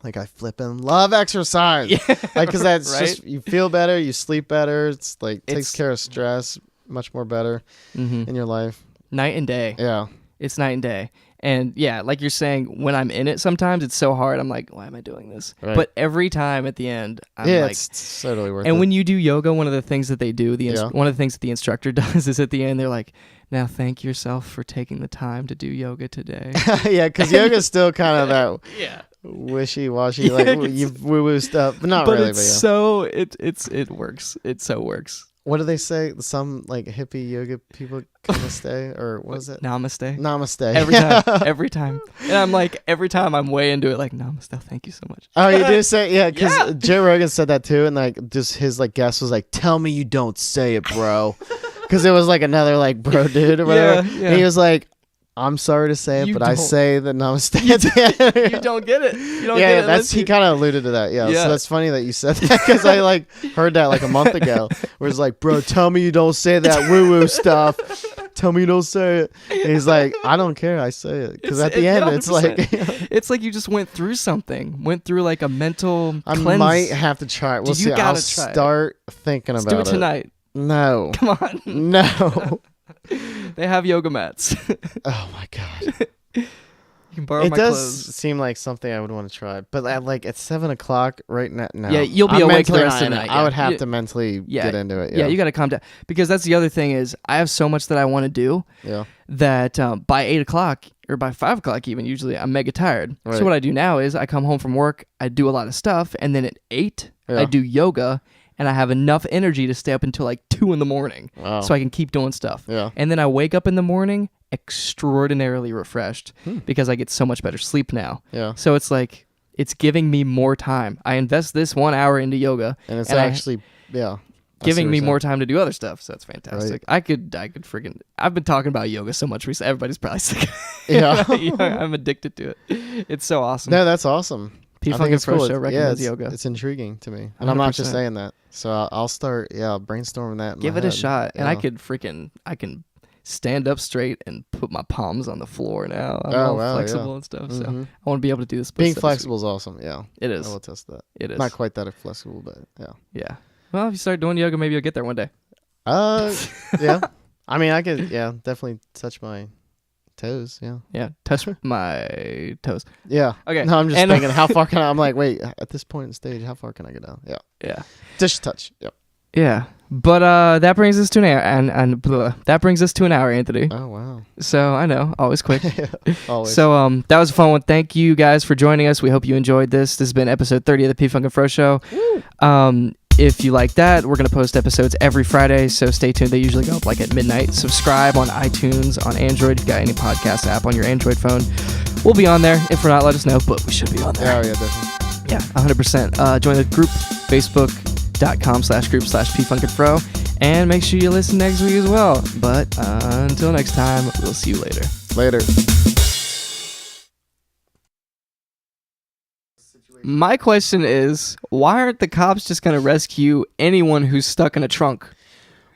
like, I flipping love exercise. Like, because that's just, you feel better, you sleep better. It's like, takes care of stress much more better in your life. Night and day. Yeah. It's night and day. And like you're saying, when I'm in it, sometimes it's so hard. I'm like, why am I doing this? Right. But every time at the end, I'm like, it's totally worth it. And when you do yoga, one of the things that they do, one of the things that the instructor does is at the end, they're like, now thank yourself for taking the time to do yoga today. Yeah, because yoga is still kind of that wishy-washy, like woo-woo stuff, but not really. It works. It so works. What do they say? Some like hippie yoga people namaste, or what is it? Namaste. Every time. And I'm like, every time I'm way into it, like, namaste, thank you so much. Oh, you do say, because Joe Rogan said that too, and like just his like guest was like, tell me you don't say it, bro. Because it was like another like bro dude or whatever. Yeah. And he was like, I'm sorry to say it, but I say the namaste. You don't get it. You don't get it. He kind of alluded to that. Yeah. So that's funny that you said that, because I like heard that like a month ago, where it's like, bro, tell me you don't say that woo-woo stuff. Tell me you don't say it. And he's like, I don't care. I say it. Because at the end, 100%. It's like... it's like you just went through something. Went through like a mental cleanse. I might have to try it. We'll see. I'll start thinking about it. Let's do it tonight. No. Come on. No. They have yoga mats. Oh my God. You can borrow my clothes. It does seem like something I would want to try, but at 7 o'clock right now, no. Yeah, you'll be awake the rest of the night. I would have to mentally get into it. Yeah, you got to calm down, because that's the other thing is I have so much that I want to do. Yeah. That by 8 o'clock or by 5 o'clock even, usually I'm mega tired. Right. So what I do now is I come home from work, I do a lot of stuff, and then at 8 I do yoga. And I have enough energy to stay up until like 2 a.m. Wow. So I can keep doing stuff. Yeah. And then I wake up in the morning extraordinarily refreshed because I get so much better sleep now. Yeah. So it's like, it's giving me more time. I invest this 1 hour into yoga. And it's actually, giving me more time to do other stuff. So that's fantastic. Right. I could freaking, I've been talking about yoga so much recently. Everybody's probably sick. Yeah. I'm addicted to it. It's so awesome. No, that's awesome. P-Funkin' Pro Show recommends yoga. It's intriguing to me. And 100%. I'm not just saying that. So I'll start, brainstorming that. Give it a shot. Yeah. And I can stand up straight and put my palms on the floor now. I'm all flexible and stuff. So I want to be able to do this. Being flexible is awesome. Yeah. It is. I will test that. It is. Not quite that flexible, but yeah. Yeah. Well, if you start doing yoga, maybe you'll get there one day. Yeah. I mean, I could, definitely touch my Toes, yeah. Yeah, touch my toes. Yeah. Okay. No, I'm just thinking, how far can I? I'm like, wait, at this point in the stage, how far can I get down? Yeah. Yeah. Just touch. Yep. Yeah. But that brings us to an hour, and that brings us to an hour, Anthony. Oh wow! So I know, always quick. Yeah, always. So that was a fun one. Thank you guys for joining us. We hope you enjoyed this. This has been episode 30 of the P Funk and Fro Show. Woo. If you like that, we're gonna post episodes every Friday, so stay tuned. They usually go up like at midnight. Subscribe on iTunes, on Android. If you got any podcast app on your Android phone, we'll be on there. If we're not, let us know. But we should be on there. Oh yeah, definitely. Yeah, 100%. Join the group, facebook.com/group/pfunkandfro, and make sure you listen next week as well. But until next time, we'll see you later. Later. My question is, why aren't the cops just going to rescue anyone who's stuck in a trunk?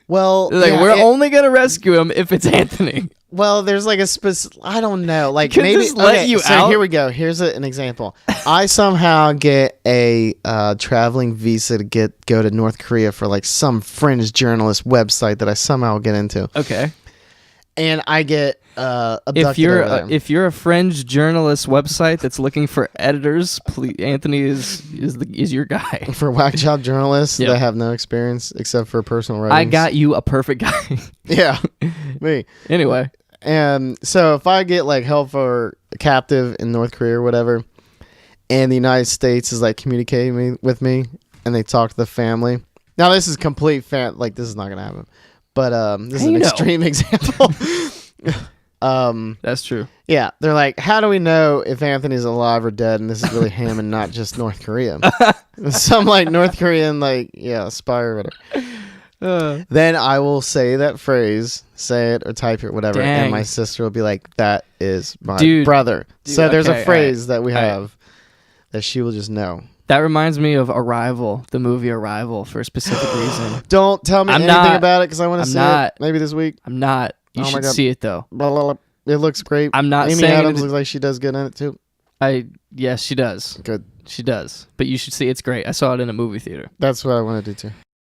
Well, we're only going to rescue him if it's Anthony. Well, there's like a specific, I don't know, like Could maybe just let you so out? Here we go. Here's an example. I somehow get a traveling visa to go to North Korea for like some fringe journalist website that I somehow get into. Okay. And I get abducted over there. If you're a fringe journalist website that's looking for editors, please, Anthony is your guy. For whack job journalists that have no experience except for personal writings. I got you a perfect guy. Yeah, me. Anyway. And so if I get like held for captive in North Korea or whatever, and the United States is like communicating with me, and they talk to the family. Now this is complete like this is not gonna happen. But this is an extreme example. That's true. Yeah, they're like, how do we know if Anthony's alive or dead, and this is really him and not just North Korea? Some like North Korean spy or whatever. Then I will say that phrase, say it or type it, whatever, and my sister will be like, "That is my brother." So there's a phrase that we have that she will just know. That reminds me of Arrival, the movie Arrival, for a specific reason. Don't tell me anything about it because I want to see it maybe this week. I'm not. You should see it though. Blah, blah, blah. It looks great. I'm not Amy saying Adams looks like she does good in it too. Yes, she does. Good. She does. But you should see it's great. I saw it in a movie theater. That's what I want to do too.